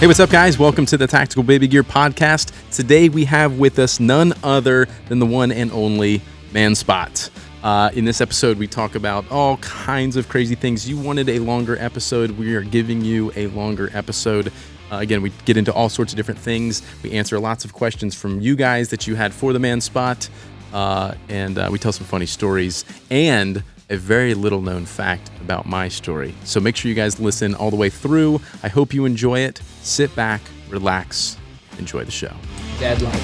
Hey, what's up, guys? Welcome to the Tactical Baby Gear Podcast. Today we have with us none other than the one and only Manspot. In this episode, we talk about all kinds of crazy things. You wanted a longer episode. We are giving you a longer episode. Again, we get into all sorts of different things. We answer lots of questions from you guys that you had for the Manspot. And we tell some funny stories and a very little known fact about my story. So make sure you guys listen all the way through. I hope you enjoy it. Sit back, relax, enjoy the show. Dad life.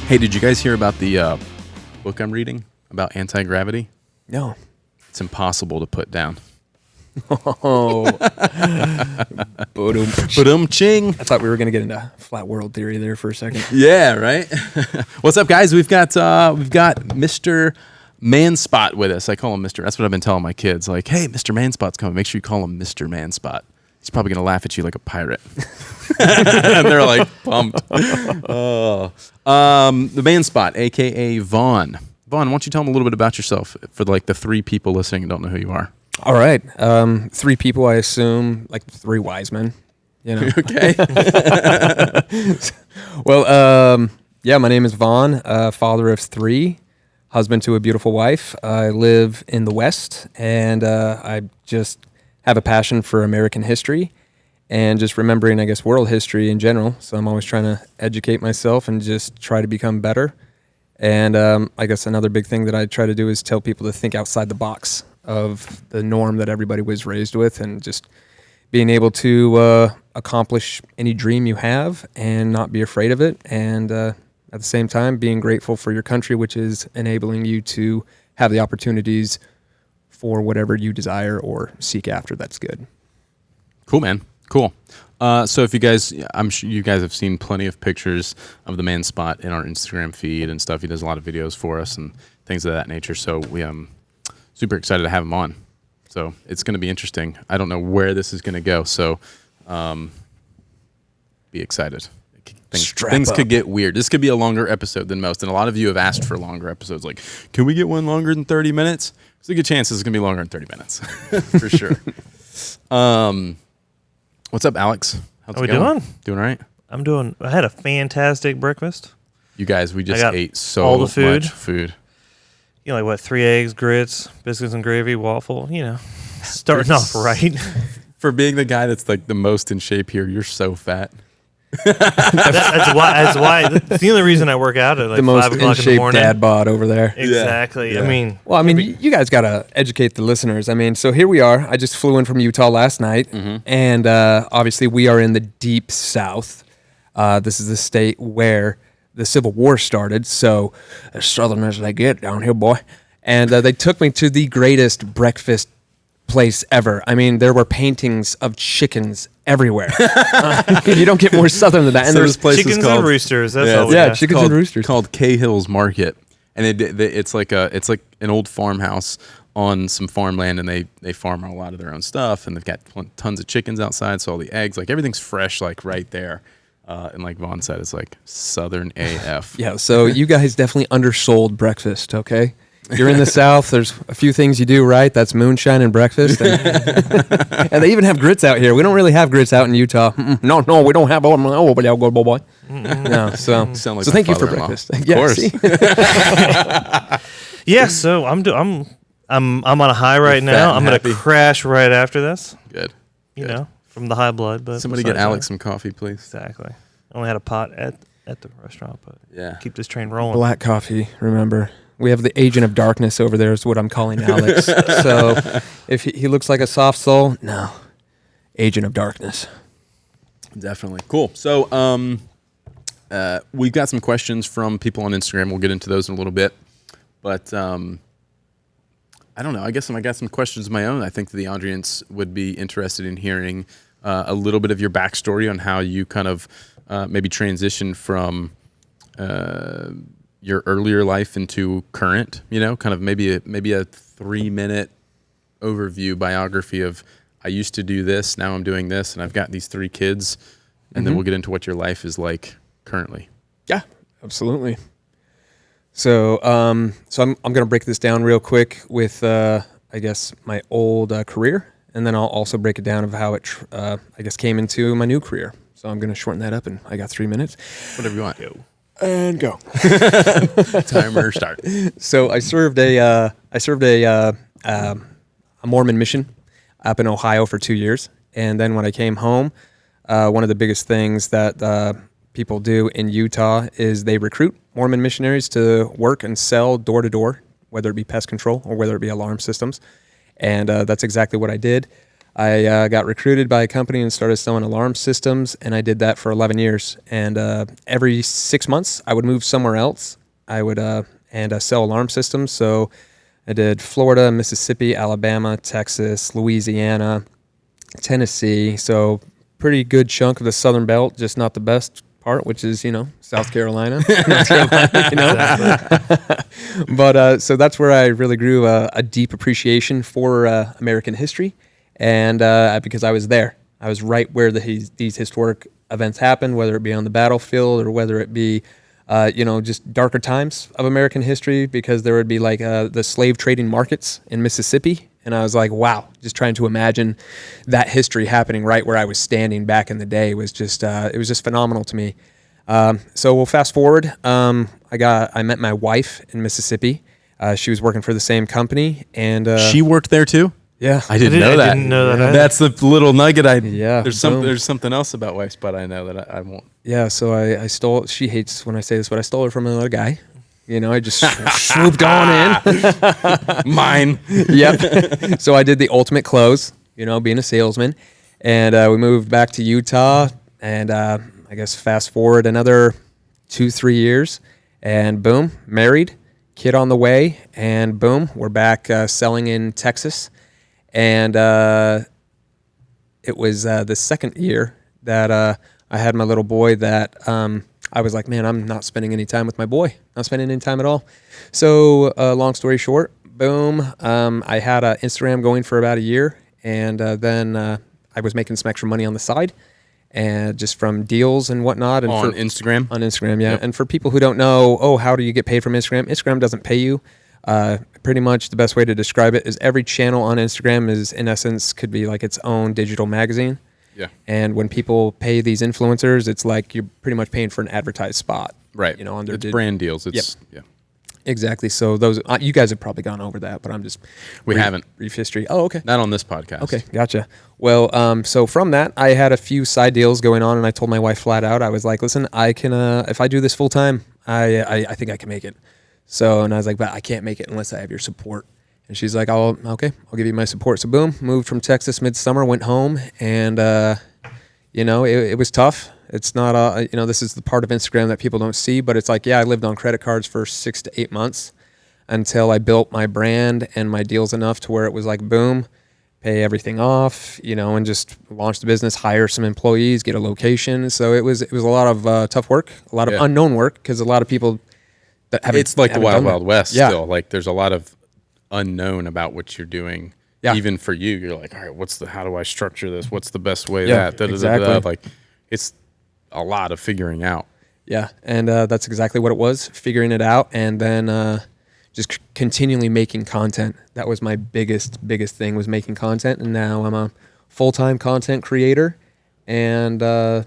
Hey, did you guys hear about the book I'm reading about anti-gravity? No. It's impossible to put down. Oh. Ching. I thought we were going to get into flat world theory there for a second. Yeah, right? What's up, guys? We've got Mr. Manspot with us. I call him Mr. That's what I've been telling my kids. Like, hey, Mr. Manspot's coming. Make sure you call him Mr. Manspot. He's probably going to laugh at you like a pirate. And they're like pumped. Oh. The Manspot, a.k.a. Vaughn. Vaughn, why don't you tell them a little bit about yourself for like the three people listening who don't know who you are? All right. Three people, I assume, like three wise men. You know. Okay. Well, yeah, my name is Vaughn, father of three, husband to a beautiful wife. I live in the West, and I just have a passion for American history and just remembering, I guess, world history in general. So I'm always trying to educate myself and just try to become better. And I guess another big thing that I try to do is tell people to think outside the box of the norm that everybody was raised with, and just being able to accomplish any dream you have and not be afraid of it. And at the same time, being grateful for your country, which is enabling you to have the opportunities for whatever you desire or seek after. That's good. Cool, man. Cool. So if you guys, I'm sure you guys have seen plenty of pictures of the Manspot in our Instagram feed and stuff. He does a lot of videos for us and things of that nature. So we super excited to have him on. So it's going to be interesting. I don't know where this is going to go. So be excited. Things could get weird. This could be a longer episode than most. And a lot of you have asked for longer episodes. Like, can we get one longer than 30 minutes? There's a good chance this is going to be longer than 30 minutes. For sure. What's up, Alex? How's How it we going? doing? Doing all right? I had a fantastic breakfast. You guys, we just ate so all the food. much food. You know, like what, 3 eggs, grits, biscuits and gravy, waffle, you know. Starting off right. For being the guy that's like the most in shape here, you're so fat. That's why. That's the only reason I work out at like The 5 most o'clock in the in-shape morning. dad bod over there. Exactly. Yeah. I mean, Well, I mean, you guys got to educate the listeners. I mean, so here we are. I just flew in from Utah last night, and obviously we are in the deep South. This is the state where the Civil War started, so as southern as they get down here, boy. And they took me to the greatest breakfast place ever. I mean, there were paintings of chickens everywhere. You don't get more southern than that. And So there's this place chickens is called, and roosters. That's Yeah, all we yeah, got. chickens and roosters. called Cahill's Market, and it's like an old farmhouse on some farmland, and they farm a lot of their own stuff, and they've got tons of chickens outside, so all the eggs, like everything's fresh, like right there. And like Vaughn said, it's like Southern AF. Yeah, so you guys definitely undersold breakfast, okay? You're in the South. There's a few things you do right. That's moonshine and breakfast. And, and they even have grits out here. We don't really have grits out in Utah. No, we don't have. Oh, but good boy. No, so Sound like so my thank you for father-in-law. breakfast. Of Yeah, course. see? Yeah, so I'm on a high right You're fat now. and I'm going happy. to crash right after this, Good. you Good. know, from the high blood. But Somebody get besides Alex that- some coffee, please. Exactly. I only had a pot at the restaurant, but Yeah. keep this train rolling. Black coffee, remember. We have the agent of darkness over there is what I'm calling Alex. So if he looks like a soft soul, no. Agent of darkness. Definitely. Cool. So we've got some questions from people on Instagram. We'll get into those in a little bit. But I don't know. I guess I got some questions of my own. I think the audience would be interested in hearing a little bit of your backstory on how you kind of maybe transitioned from your earlier life into current, you know, kind of maybe a 3-minute overview biography of I used to do this, now I'm doing this, and I've got these 3 kids, and then we'll get into what your life is like currently. Yeah, absolutely. So, I'm going to break this down real quick with a I guess, my old career, and then I'll also break it down of how it, I guess, came into my new career. So I'm going to shorten that up, and I got 3 minutes. Whatever you want. And go. Timer start. So I served a Mormon mission up in Ohio for 2 years, and then when I came home, one of the biggest things that people do in Utah is they recruit Mormon missionaries to work and sell door to door, whether it be pest control or whether it be alarm systems, and that's exactly what I did. I got recruited by a company and started selling alarm systems, and I did that for 11 years. And every 6 months, I would move somewhere else. I would sell alarm systems. So I did Florida, Mississippi, Alabama, Texas, Louisiana, Tennessee. So pretty good chunk of the Southern Belt, just not the best part, which is, South Carolina. North Carolina, But so that's where I really grew a deep appreciation for American history. And because I was there, I was right where these historic events happened, whether it be on the battlefield or whether it be, just darker times of American history, because there would be like the slave trading markets in Mississippi. And I was like, wow, just trying to imagine that history happening right where I was standing back in the day was just, it was just phenomenal to me. So we'll fast forward. I met my wife in Mississippi. She was working for the same company, and She worked there too? Yeah, I didn't know that. I didn't know that. That's the little nugget. Yeah, There's something else about Wife's Spot I know that I won't. Yeah, so I stole. She hates when I say this, but I stole her from another guy. I just swooped on in. Mine. Yep. So I did the ultimate close. Being a salesman, and we moved back to Utah, and I guess fast forward another 2-3 years, and boom, married, kid on the way, and boom, we're back selling in Texas. And it was the second year that I had my little boy that I was like, man, I'm not spending any time with my boy. Not spending any time at all. So long story short, boom, I had Instagram going for about a year. And then I was making some extra money on the side, and just from deals and whatnot. And on Instagram? On Instagram, yeah. Yep. And for people who don't know, how do you get paid from Instagram? Instagram doesn't pay you. Pretty much the best way to describe it is every channel on Instagram is, in essence, could be like its own digital magazine. Yeah. And when people pay these influencers, it's like you're pretty much paying for an advertised spot. Right. On their it's brand deals. Yep. Exactly. So those you guys have probably gone over that, but I'm just We haven't. brief history. Oh, okay. Not on this podcast. Okay, gotcha. Well, so from that, I had a few side deals going on, and I told my wife flat out, I was like, listen, I can, if I do this full time, I think I can make it. So, and I was like, but I can't make it unless I have your support. And she's like, I'll give you my support. So boom, moved from Texas midsummer, went home, and, it was tough. It's not, this is the part of Instagram that people don't see, but it's like, I lived on credit cards for 6 to 8 months until I built my brand and my deals enough to where it was like, boom, pay everything off, and just launch the business, hire some employees, get a location. So it was a lot of tough work, a lot of unknown work, because a lot of people that haven't. It's like the Wild Wild West Yeah. still. Like there's a lot of unknown about what you're doing. Yeah. Even for you, you're like, all right, how do I structure this? What's the best way exactly. Like it's a lot of figuring out. Yeah, and that's exactly what it was, figuring it out, and then just continually making content. That was my biggest thing, was making content, and now I'm a full-time content creator, and I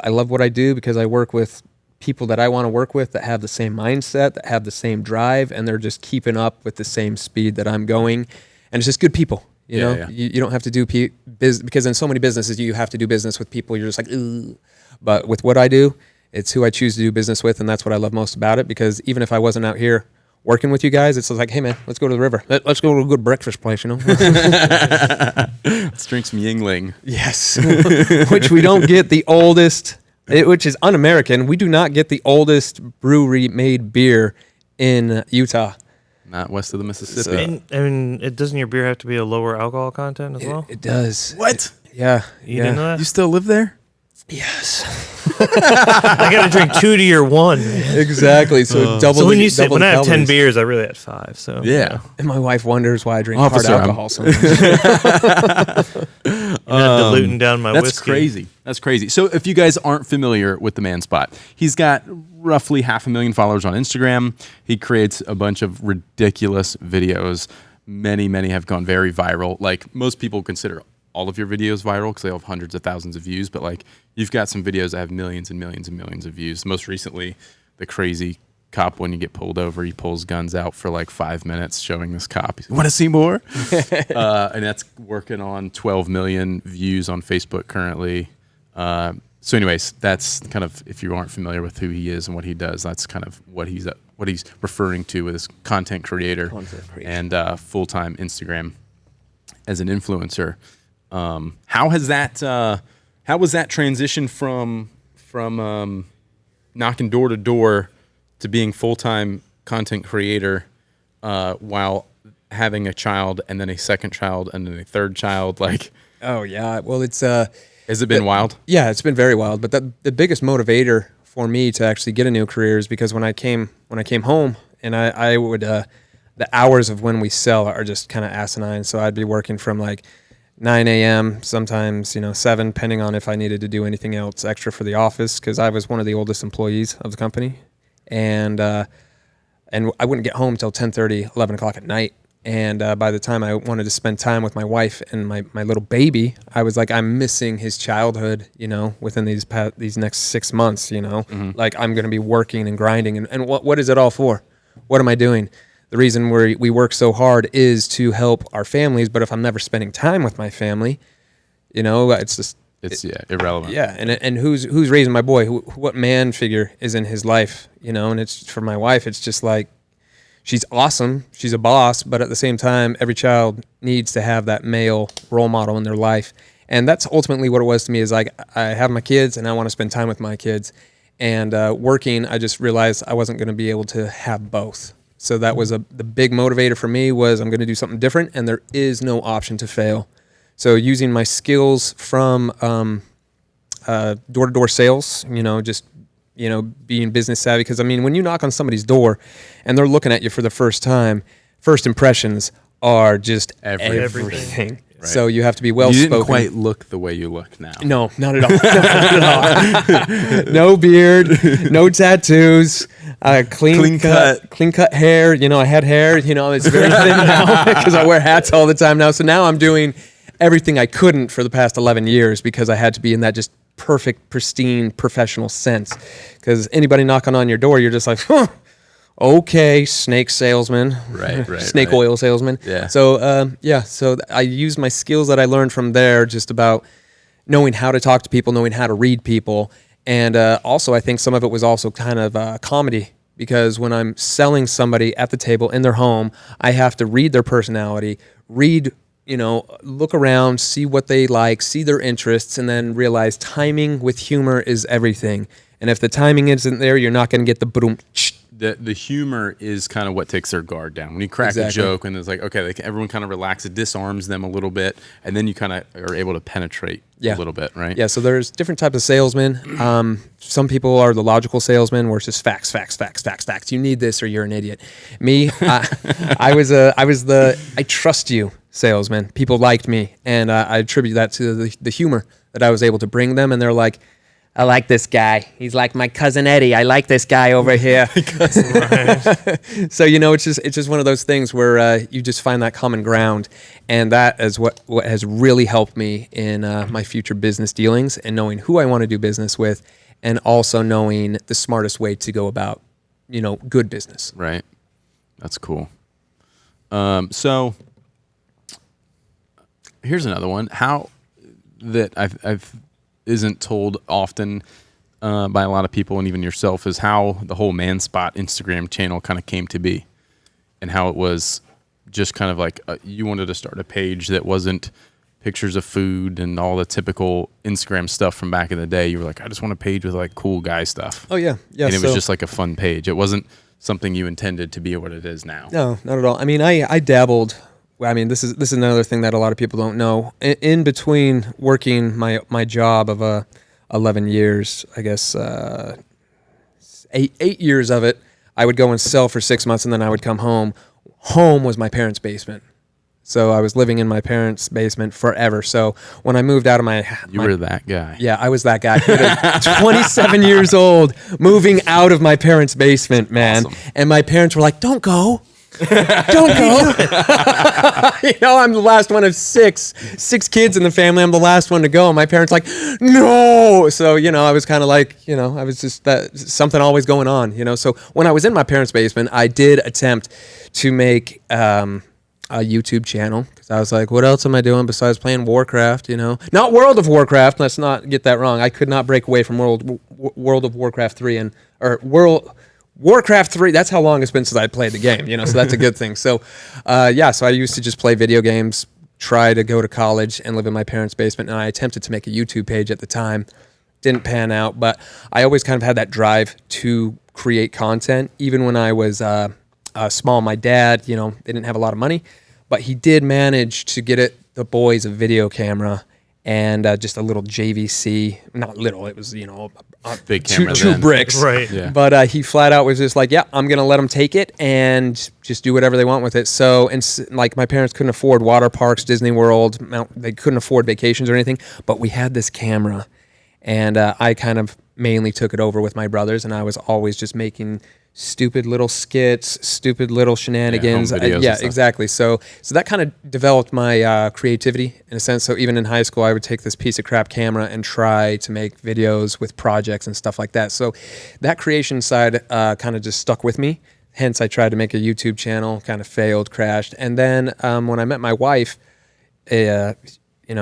love what I do because I work with people that I want to work with that have the same mindset, that have the same drive, and they're just keeping up with the same speed that I'm going, and it's just good people. You know, you don't have to do because in so many businesses you have to do business with people. You're just like, ugh. But with what I do, it's who I choose to do business with, and that's what I love most about it. Because even if I wasn't out here working with you guys, it's like, hey man, let's go to the river. Let's go to a good breakfast place, Let's drink some Yingling. Yes, which we don't get the oldest, which is un-American. We do not get the oldest brewery-made beer in Utah. Not west of the Mississippi. Doesn't your beer have to be a lower alcohol content as well? It does. What? Yeah. You didn't know that? You still live there? Yes. I got to drink 2 to your 1. Exactly. So double. So when double when I have 10 calories. beers, I really had 5. So Yeah. And my wife wonders why I drink Officer, hard alcohol so much. you're not diluting down my That's whiskey. crazy. That's crazy. So if you guys aren't familiar with the Manspot, he's got roughly 500,000 followers on Instagram. He creates a bunch of ridiculous videos. many have gone very viral. Like most people consider all of your videos viral because they have hundreds of thousands of views, but like you've got some videos that have millions and millions and millions of views. Most recently, the crazy cop, when you get pulled over, he pulls guns out for like 5 minutes showing this cop. He's, want to see more? And that's working on 12 million views on Facebook currently. So anyways, that's kind of, if you aren't familiar with who he is and what he does, that's kind of what he's referring to with his content creator and full-time Instagram as an influencer. How was that transition from knocking door to door to being full-time content creator while having a child and then a second child and then a third child? Like, oh yeah, well it's has it been wild? Yeah, it's been very wild. But the biggest motivator for me to actually get a new career is because when I came home and I would the hours of when we sell are just kind of asinine. So I'd be working from like 9 a.m. sometimes 7, depending on if I needed to do anything else extra for the office, because I was one of the oldest employees of the company, and I wouldn't get home till 10:30, 11 o'clock at night. And by the time I wanted to spend time with my wife and my little baby, I was like, I'm missing his childhood, within these next 6 months, like I'm going to be working and grinding. And what is it all for? What am I doing? The reason we work so hard is to help our families. But if I'm never spending time with my family, it's just, it's irrelevant. Yeah. And who's raising my boy? What man figure is in his life, and it's for my wife. It's just like, she's awesome. She's a boss, but at the same time, every child needs to have that male role model in their life. And that's ultimately what it was to me, is like, I have my kids and I want to spend time with my kids. And working, I just realized I wasn't going to be able to have both. So that was the big motivator for me, was I'm going to do something different, and there is no option to fail. So using my skills from door-to-door sales, just being business savvy. Because, I mean, when you knock on somebody's door and they're looking at you for the first time, first impressions are just everything. Right. So you have to be well-spoken. You didn't quite look the way you look now. No, not at all. Not at all. No beard, no tattoos, clean cut hair. I had hair. It's very thin now because I wear hats all the time now. So now I'm doing everything I couldn't for the past 11 years because I had to be in that just perfect, pristine, professional sense. Because anybody knocking on your door, you're just like, okay, snake salesman, right, snake oil salesman. Yeah. So so I used my skills that I learned from there, just about knowing how to talk to people, knowing how to read people, and also I think some of it was also kind of comedy, because when I'm selling somebody at the table in their home, I have to read their personality, look around, see what they like, see their interests, and then realize timing with humor is everything. And if the timing isn't there, you're not going to get the boom. The humor is kind of what takes their guard down. When you crack a joke and it's like, okay, everyone kind of relaxes, it disarms them a little bit, and then you kind of are able to penetrate a little bit, right? Yeah, so there's different types of salesmen. Some people are the logical salesman, where it's just facts. You need this or you're an idiot. Me, I was the I trust you salesman. People liked me, and I attribute that to the humor that I was able to bring them, and they're like, I like this guy. He's like my cousin Eddie. I like this guy over here. So, it's just one of those things where you just find that common ground. And that is what has really helped me in my future business dealings, and knowing who I want to do business with, and also knowing the smartest way to go about, good business. Right. That's cool. So here's another one. How that I've isn't told often by a lot of people, and even yourself, is how the whole Manspot Instagram channel kind of came to be, and how it was just kind of like you wanted to start a page that wasn't pictures of food and all the typical Instagram stuff from back in the day. You were like, I just want a page with like cool guy stuff. Oh yeah. And it was just like a fun page. It wasn't something you intended to be what it is now. No, not at all. I mean, I dabbled. I mean, this is another thing that a lot of people don't know. In between working my job of 11 years, I guess 8 years of it, I would go and sell for 6 months, and then I would come home. Home was my parents' basement. So I was living in my parents' basement forever. So when I moved out of You were that guy. Yeah, I was that guy. 27 years old, moving out of my parents' basement, man. Awesome. And my parents were like, don't go. Don't go. I'm the last one of six kids in the family. I'm the last one to go. And my parents like, no. So, I was kind of like, I was just something always going on, So when I was in my parents' basement, I did attempt to make a YouTube channel because I was like, what else am I doing besides playing Warcraft, Not World of Warcraft. Let's not get that wrong. I could not break away from World of Warcraft 3 Warcraft 3, that's how long it's been since I played the game, so that's a good thing. So, so I used to just play video games, try to go to college and live in my parents' basement, and I attempted to make a YouTube page at the time. Didn't pan out, but I always kind of had that drive to create content. Even when I was small, my dad, they didn't have a lot of money, but he did manage to get the boys a video camera and just a little JVC, not little, it was, a big camera, two bricks. Right. Yeah. But he flat out was just like, yeah, I'm going to let them take it and just do whatever they want with it. So, like my parents couldn't afford water parks, Disney World, they couldn't afford vacations or anything, but we had this camera and I kind of mainly took it over with my brothers, and I was always just making stupid little skits, stupid little shenanigans. home videos Yeah, and stuff. exactly. So that kind of developed my creativity in a sense. So even in high school, I would take this piece of crap camera and try to make videos with projects and stuff like that. So that creation side kind of just stuck with me. Hence, I tried to make a YouTube channel, kind of failed, crashed. And then when I met my wife,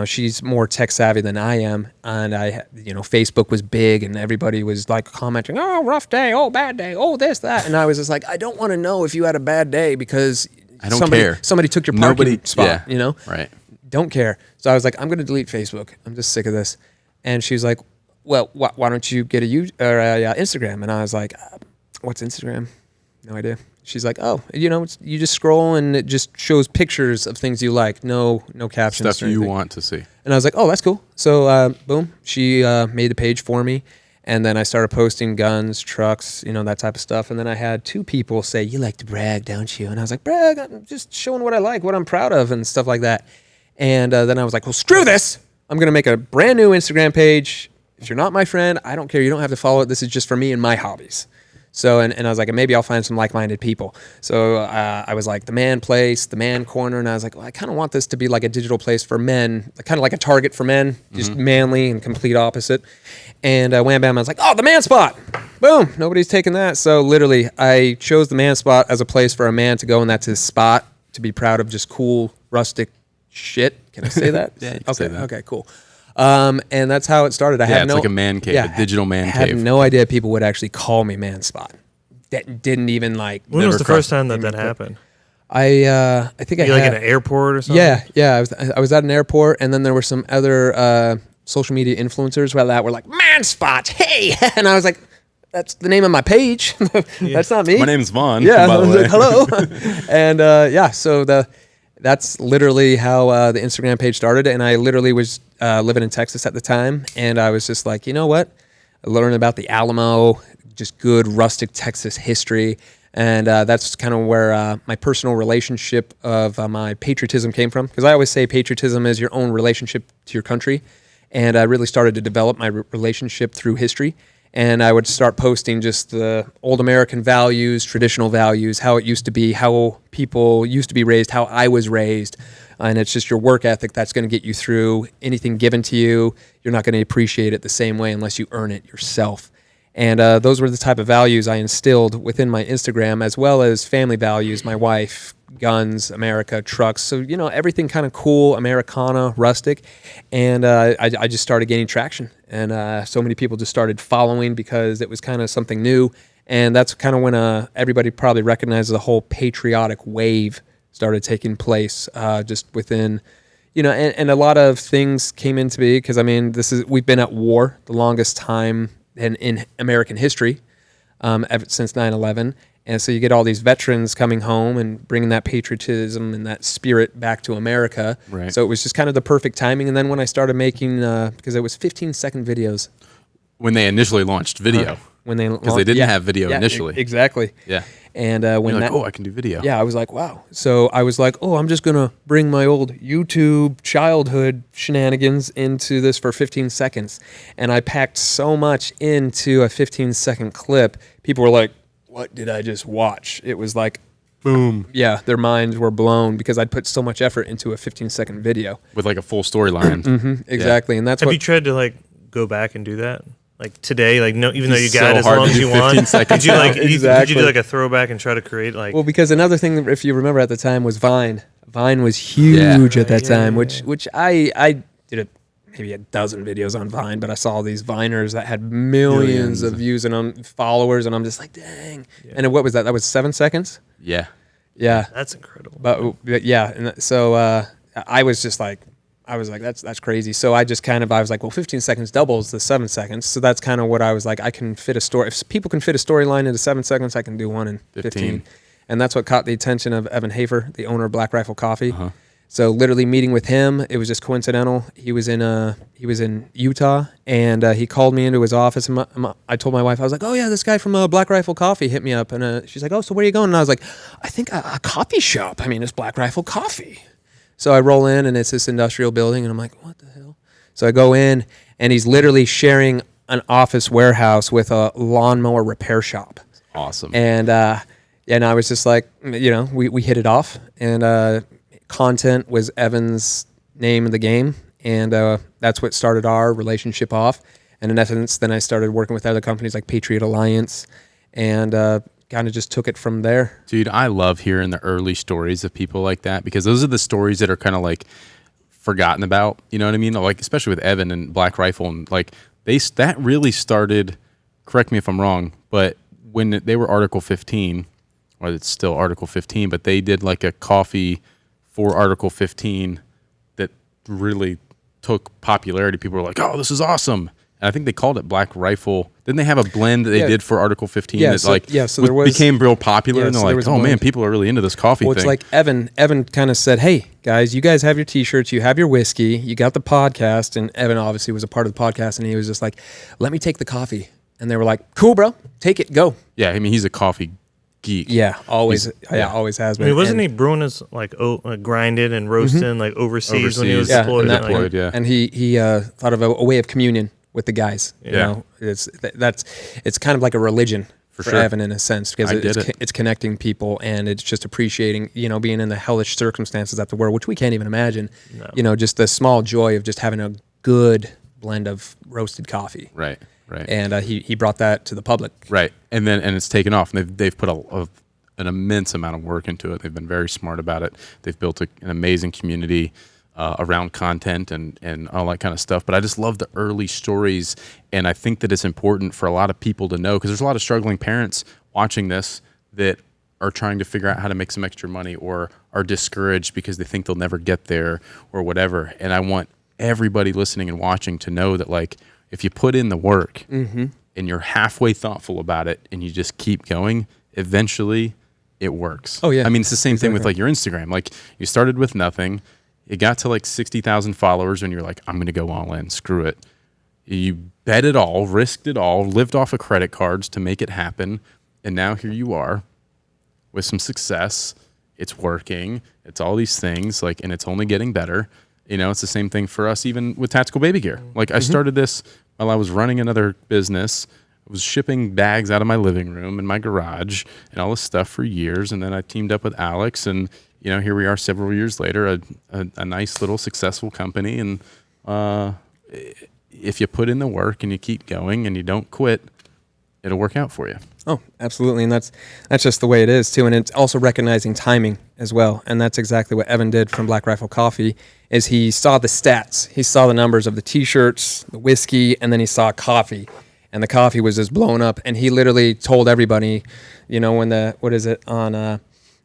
she's more tech savvy than I am, and Facebook was big, and everybody was like commenting, "Oh, rough day, oh, bad day, oh, this, that," and I was just like, I don't want to know if you had a bad day because I don't care. Somebody took your parking spot, Right. Don't care. So I was like, I'm going to delete Facebook. I'm just sick of this. And she was like, well, why don't you get a Instagram? And I was like, what's Instagram? No idea. She's like, oh, you just scroll and it just shows pictures of things you like. No captions. Stuff you want to see. And I was like, oh, that's cool. So boom, she made the page for me. And then I started posting guns, trucks, that type of stuff. And then I had 2 people say, you like to brag, don't you? And I was like, brag, I'm just showing what I like, what I'm proud of and stuff like that. And then I was like, well, screw this. I'm going to make a brand new Instagram page. If you're not my friend, I don't care. You don't have to follow it. This is just for me and my hobbies. So, and I was like, maybe I'll find some like-minded people. So I was like, the man place, the man corner. And I was like, well, I kind of want this to be like a digital place for men, kind of like a Target for men, just manly and complete opposite. And wham, bam, I was like, oh, the ManSpot. Boom. Nobody's taking that. So literally, I chose the ManSpot as a place for a man to go, and that's his spot to be proud of just cool, rustic shit. Can I say that? Yeah, you can say that. Okay, cool. And that's how it started. It's like a man cave, a digital man cave. I had no idea people would actually call me ManSpot. That didn't even like. When was the first time that happened? I think like in an airport or something? Yeah. I was at an airport, and then there were some other social media influencers that were like, ManSpot, hey! And I was like, that's the name of my page. That's not me. My name's Vaughn. Yeah, by I the was way. like, hello. And so that's literally how the Instagram page started. And I literally was living in Texas at the time, and I was just like, you know what? I learned about the Alamo, just good rustic Texas history. And that's kind of where my personal relationship of my patriotism came from. Because I always say patriotism is your own relationship to your country. And I really started to develop my relationship through history. And I would start posting just the old American values, traditional values, how it used to be, how people used to be raised, how I was raised. And it's just your work ethic that's going to get you through anything given to you. You're not going to appreciate it the same way unless you earn it yourself. And those were the type of values I instilled within my Instagram, as well as family values, my wife, guns, America, trucks. So, everything kind of cool, Americana, rustic. And I just started gaining traction. And so many people just started following because it was kind of something new. And that's kind of when everybody probably recognizes the whole patriotic wave started taking place just within, and a lot of things came into be because, we've been at war the longest time in American history ever since 9/11. And so you get all these veterans coming home and bringing that patriotism and that spirit back to America. Right. So it was just kind of the perfect timing. And then when I started making, because it was 15-second videos. When they initially launched video. Because they didn't have video initially. Exactly. Yeah. And when You're like, I can do video. Yeah, I was like, wow. So I was like, I'm just going to bring my old YouTube childhood shenanigans into this for 15 seconds. And I packed so much into a 15-second clip. People were like, what did I just watch? It was like boom. Yeah, their minds were blown because I'd put so much effort into a 15-second video. With like a full storyline. Exactly, and that's Have what. you tried to like go back and do that? Like today, like no, even though you It's got so as hard long to as do you 15 want, seconds did you like now. did you Exactly. do like a throwback and try to create like? Well, because another thing, if you remember at the time, was Vine. Vine was huge at that time, which I did maybe a dozen videos on Vine, but I saw these Viners that had millions of views and followers, and I'm just like, dang. Yeah. And what was that? That was 7 seconds? Yeah. Yeah. That's incredible. But yeah, and so I was just like, that's crazy. So I was like, well, 15 seconds doubles the 7 seconds. So that's kind of what I was like, I can fit a story. If people can fit a storyline into 7 seconds, I can do one in 15. And that's what caught the attention of Evan Hafer, the owner of Black Rifle Coffee. So literally meeting with him, it was just coincidental. He was in Utah, and he called me into his office. And I told my wife, I was like, oh yeah, this guy from Black Rifle Coffee hit me up, and she's like, oh, so where are you going? And I was like, I think a coffee shop. I mean, it's Black Rifle Coffee. So I roll in, and it's this industrial building, and I'm like, what the hell? So I go in, and he's literally sharing an office warehouse with a lawnmower repair shop. Awesome. And I was just like, we hit it off, and content was Evan's name of the game, and that's what started our relationship off. And in essence, then I started working with other companies like Patriot Alliance, and kind of just took it from there. Dude, I love hearing the early stories of people like that, because those are the stories that are kind of like forgotten about. You know what I mean? Like especially with Evan and Black Rifle, and like that really started. Correct me if I'm wrong, but when they were Article 15, or it's still Article 15, but they did like a coffee for Article 15 that really took popularity. People were like, "Oh, this is awesome!" And I think they called it Black Rifle. Didn't they have a blend that they did for Article 15 that became real popular? And they're like, "Oh man, people are really into this coffee thing." It's like Evan kind of said, "Hey guys, you guys have your T-shirts, you have your whiskey, you got the podcast," and Evan obviously was a part of the podcast, and he was just like, "Let me take the coffee," and they were like, "Cool, bro, take it, go." Yeah, I mean, he's a coffee geek. Yeah, always has been. I mean, wasn't he brewing his like grinded and roasting like overseas when he was deployed? And he thought of a way of communion with the guys. You know, it's kind of like a religion for sure. Evan in a sense, because it's connecting people, and it's just appreciating, being in the hellish circumstances at the war, which we can't even imagine. No. Just the small joy of just having a good blend of roasted coffee. Right. And he brought that to the public. Right. And it's taken off. And they've put an immense amount of work into it. They've been very smart about it. They've built an amazing community around content and all that kind of stuff. But I just love the early stories. And I think that it's important for a lot of people to know, because there's a lot of struggling parents watching this that are trying to figure out how to make some extra money, or are discouraged because they think they'll never get there or whatever. And I want everybody listening and watching to know that, like, if you put in the work and you're halfway thoughtful about it and you just keep going, eventually it works. Oh, yeah. I mean, it's the same thing with like your Instagram. Like, you started with nothing. It got to like 60,000 followers and you're like, I'm going to go all in. Screw it. You bet it all, risked it all, lived off of credit cards to make it happen. And now here you are with some success. It's working. It's all these things, like, and it's only getting better. It's the same thing for us, even with tactical baby gear. Like, I started this while I was running another business. I was shipping bags out of my living room and my garage and all this stuff for years. And then I teamed up with Alex, and, here we are several years later, a nice little successful company. And if you put in the work and you keep going and you don't quit, it'll work out for you. Oh, absolutely. And that's just the way it is too. And it's also recognizing timing as well. And that's exactly what Evan did from Black Rifle Coffee, is he saw the stats. He saw the numbers of the T-shirts, the whiskey, and then he saw coffee. And the coffee was just blown up. And he literally told everybody, when on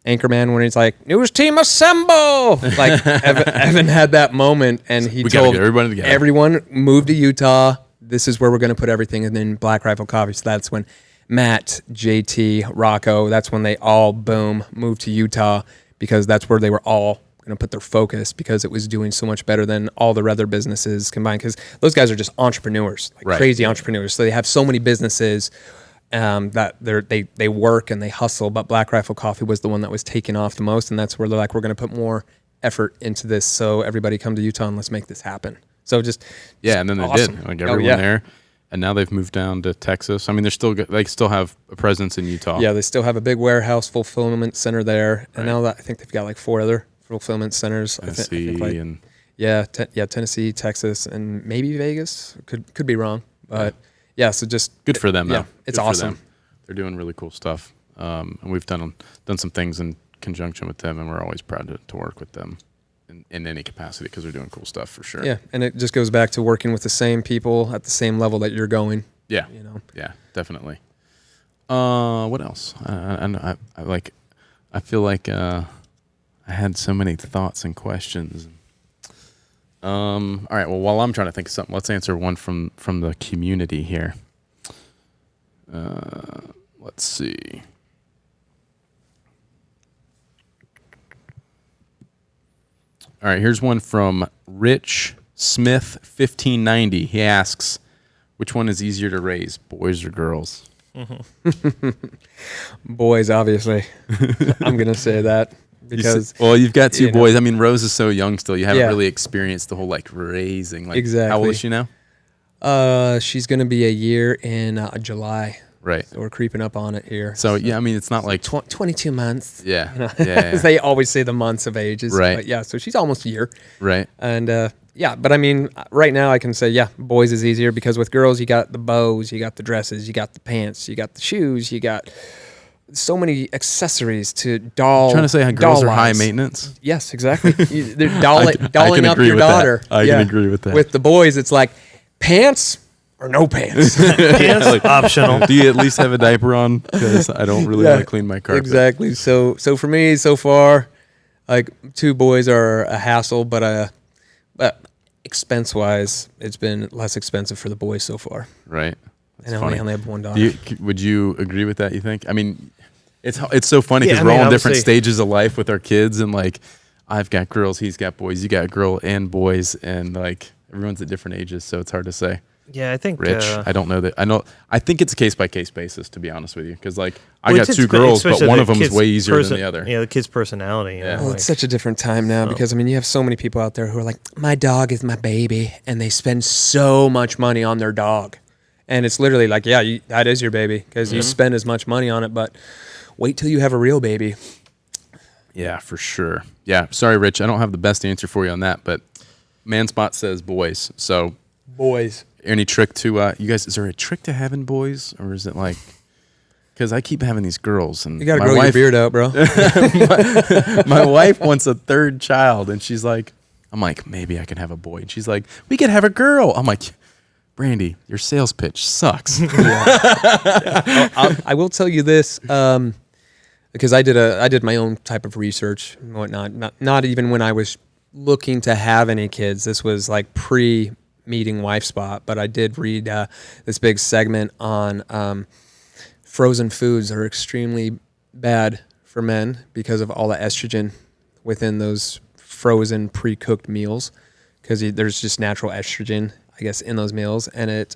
Anchorman, when he's like, "News team assemble!" Like, Evan had that moment, and he told everybody together. Everyone, move to Utah. This is where we're going to put everything. And then Black Rifle Coffee. So that's when Matt, JT, Rocco, that's when they all, boom, moved to Utah, because that's where they were all going to put their focus, because it was doing so much better than all their other businesses combined. Because those guys are just entrepreneurs, like crazy entrepreneurs. So they have so many businesses that they work and they hustle. But Black Rifle Coffee was the one that was taking off the most. And that's where they're like, we're going to put more effort into this. So everybody come to Utah and let's make this happen. So and then they did. Like, everyone there. and now they've moved down to Texas. I mean, they still have a presence in Utah. Yeah, they still have a big warehouse fulfillment center there, and now that I think they've got like 4 other fulfillment centers. Tennessee I think and Tennessee, Texas, and maybe Vegas. Could be wrong, but so just good for them. Yeah, though. it's Good for awesome. them. They're doing really cool stuff, and we've done some things in conjunction with them, and we're always proud to work with them in any capacity because they're doing cool stuff for sure. Yeah, and it just goes back to working with the same people at the same level that you're going. Yeah, yeah, definitely. What else? I feel like I had so many thoughts and questions. All right. Well, while I'm trying to think of something, let's answer one from the community here. Let's see. All right. Here's one from Rich Smith 1590. He asks, "Which one is easier to raise, boys or girls?" Boys, obviously. I'm gonna say that. Because you've got 2 boys. I mean, Rose is so young still. You haven't really experienced the whole raising. Exactly. How old is she now? She's gonna be a year in July. Right. So we're creeping up on it here. So yeah, I mean, it's not like 22 months. Yeah. They always say the months of ages. Right. But yeah, so she's almost a year. Right. And but I mean, right now I can say, boys is easier because with girls, you got the bows, you got the dresses, you got the pants, you got the shoes, you got so many accessories to doll. Trying to say how girls are high maintenance? Yes, exactly. They're dolling up your daughter. I can agree with that. With the boys, it's like pants or no pants. Pants optional. Do you at least have a diaper on? Because I don't really want to clean my carpet. Exactly. So for me, so far, 2 boys are a hassle, but expense-wise, it's been less expensive for the boys so far. Right. That's funny. I only have 1 daughter. Would you agree with that, you think? I mean, it's so funny because Yeah, we're all in different obviously- stages of life with our kids, and I've got girls, he's got boys, you got girl and boys, and everyone's at different ages, so it's hard to say. Yeah, I think Rich, I don't know that. I think it's a case by case basis, to be honest with you, because I well, got it's 2 girls, but especially one the of them is kid's way easier than the other. Yeah, the kid's personality. Yeah. Well, it's such a different time now because, I mean, you have so many people out there who are like, my dog is my baby, and they spend so much money on their dog. And it's literally like, that is your baby because you spend as much money on it, but wait till you have a real baby. Yeah, for sure. Yeah, sorry, Rich, I don't have the best answer for you on that, but Manspot says boys. So, Boys. any trick to you guys? Is there a trick to having boys, or is it because I keep having these girls, and You got to grow your beard out, bro. my wife wants a 3rd child, and she's like, I'm like, maybe I can have a boy, and she's like, we could have a girl. I'm like, Brandy, your sales pitch sucks. I will tell you this, because I did my own type of research and whatnot. Not even when I was looking to have any kids. This was pre-meeting WifeSpot, but I did read this big segment on frozen foods are extremely bad for men because of all the estrogen within those frozen pre-cooked meals, because there's just natural estrogen, I guess, in those meals, and it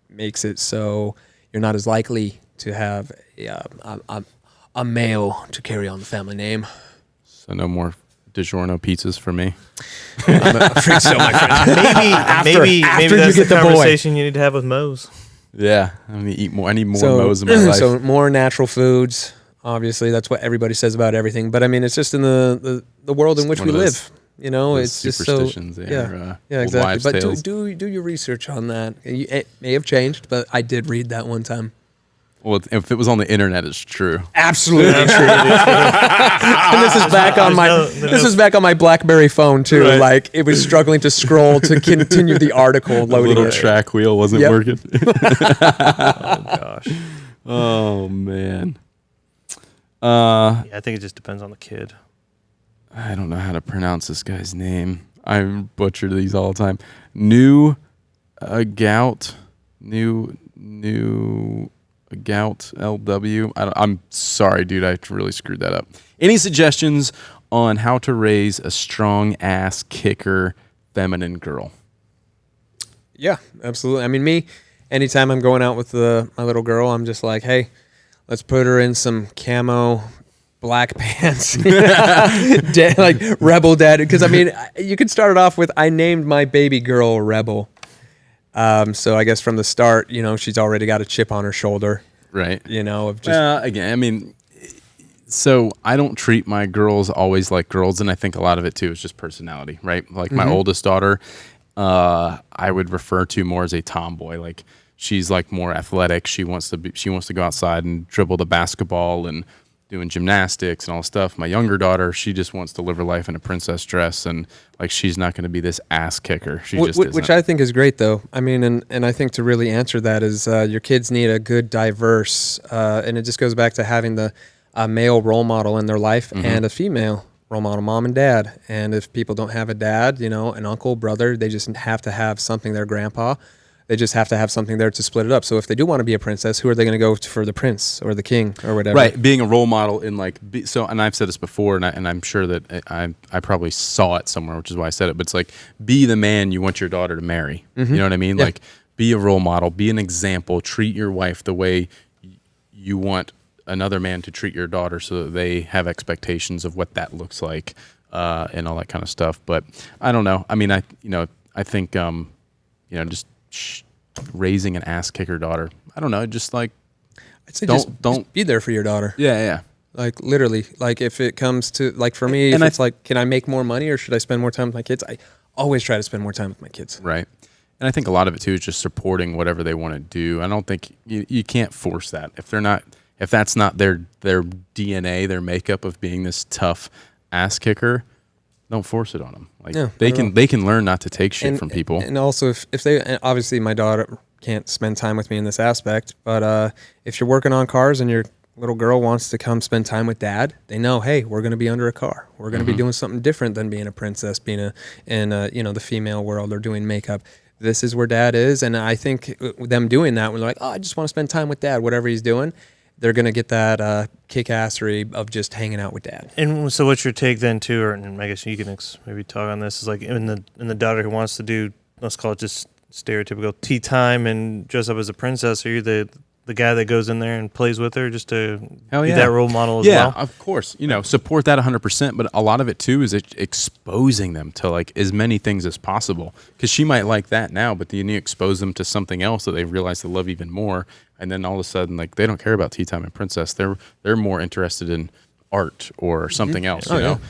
makes it so you're not as likely to have a male to carry on the family name. So no more DiGiorno pizzas for me. I'm afraid so, my friend. Maybe after that's you the get the boy. conversation you need to have with Mose. Yeah, I need to eat more. I need more Mo's in my life. So more natural foods. Obviously, that's what everybody says about everything. But I mean, it's just in the world in which we live. You know, it's just so yeah, exactly. But do your research on that. It may have changed, but I did read that one time. Well, if it was on the internet, it's true. Absolutely true. And this is back on my BlackBerry phone too. Right. Like it was struggling to scroll to continue the article The loading. little track wheel wasn't working. Oh gosh. Oh man. Yeah, I think it just depends on the kid. I don't know how to pronounce this guy's name. I butcher these all the time. New Gout LW. I'm sorry, dude. I really screwed that up. Any suggestions on how to raise a strong ass kicker feminine girl? Yeah, absolutely. I mean, me, anytime I'm going out with my little girl, I'm just like, hey, let's put her in some camo black pants, like Rebel Dad. Because I mean, you could start it off with, I named my baby girl Rebel. So I guess from the start, she's already got a chip on her shoulder, Right. of just Again, I mean, so I don't treat my girls always like girls, and I think a lot of it too is just personality, right? Like my oldest daughter, I would refer to more as a tomboy. Like she's like more athletic. She wants to go outside and dribble the basketball and doing gymnastics and all stuff. My younger daughter, she just wants to live her life in a princess dress, and like she's not going to be this ass kicker. She just isn't. Which I think is great, though. I mean, and I think to really answer that is your kids need a good, diverse, and it just goes back to having the male role model in their life and a female role model, mom and dad. And if people don't have a dad, an uncle, brother, they just have to have something, their grandpa. They just have to have something there to split it up. So if they do want to be a princess, who are they going to go for the prince or the king or whatever? Right, being a role model in and I've said this before, and I'm sure that I probably saw it somewhere, which is why I said it. But it's like, be the man you want your daughter to marry. You know what I mean? Yeah. Like, be a role model, be an example, treat your wife the way you want another man to treat your daughter, so that they have expectations of what that looks like, and all that kind of stuff. But I don't know. I mean, I think just raising an ass kicker daughter, I don't know, just like, I'd say don't be there for your daughter. Yeah. Like literally, like if it comes to, like for me, it's like, can I make more money or should I spend more time with my kids? I always try to spend more time with my kids. Right. And I think a lot of it too is just supporting whatever they want to do. I don't think you can't force that. If that's not their DNA, their makeup of being this tough ass kicker, don't force it on them. Like they can learn not to take shit from people. And also if they, obviously my daughter can't spend time with me in this aspect, but if you're working on cars and your little girl wants to come spend time with dad, they know, hey, we're going to be under a car. We're going to be doing something different than being a princess, being in the female world or doing makeup. This is where dad is. And I think them doing that when they're like, oh, I just want to spend time with dad, whatever he's doing, they're going to get that kick-assery of just hanging out with dad. And so what's your take then too, or and I guess you can maybe talk on this, is like in the daughter who wants to do, let's call it just stereotypical tea time and dress up as a princess, are you the guy that goes in there and plays with her just to be that role model as well? Yeah, of course. Support that 100%, but a lot of it too is exposing them to like as many things as possible. Because she might like that now, but then you expose them to something else that they realize they love even more. And then all of a sudden, like, they don't care about tea time and princess. They're more interested in art or something else, you know?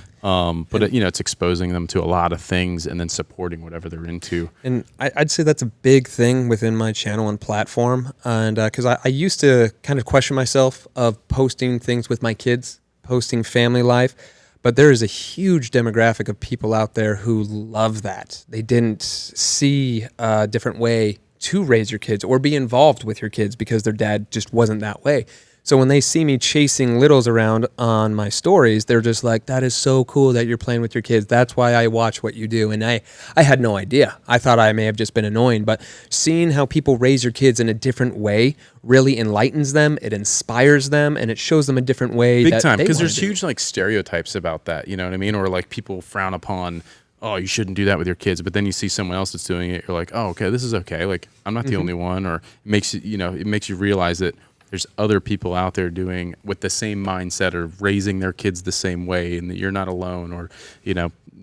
But it's exposing them to a lot of things and then supporting whatever they're into. And I'd say that's a big thing within my channel and platform. And because I used to kind of question myself of posting things with my kids, posting family life. But there is a huge demographic of people out there who love that. They didn't see a different way to raise your kids or be involved with your kids because their dad just wasn't that way. So when they see me chasing littles around on my stories, they're just like, that is so cool that you're playing with your kids. That's why I watch what you do. And I had no idea. I thought I may have just been annoying, but seeing how people raise your kids in a different way really enlightens them. It inspires them and it shows them a different way. Big time. Because there's huge like stereotypes about that. You know what I mean? Or like people frown upon, oh, you shouldn't do that with your kids. But then you see someone else that's doing it. You're like, oh, okay, this is okay. Like I'm not the only one. Or it makes you realize that there's other people out there doing with the same mindset or raising their kids the same way, and that you're not alone, or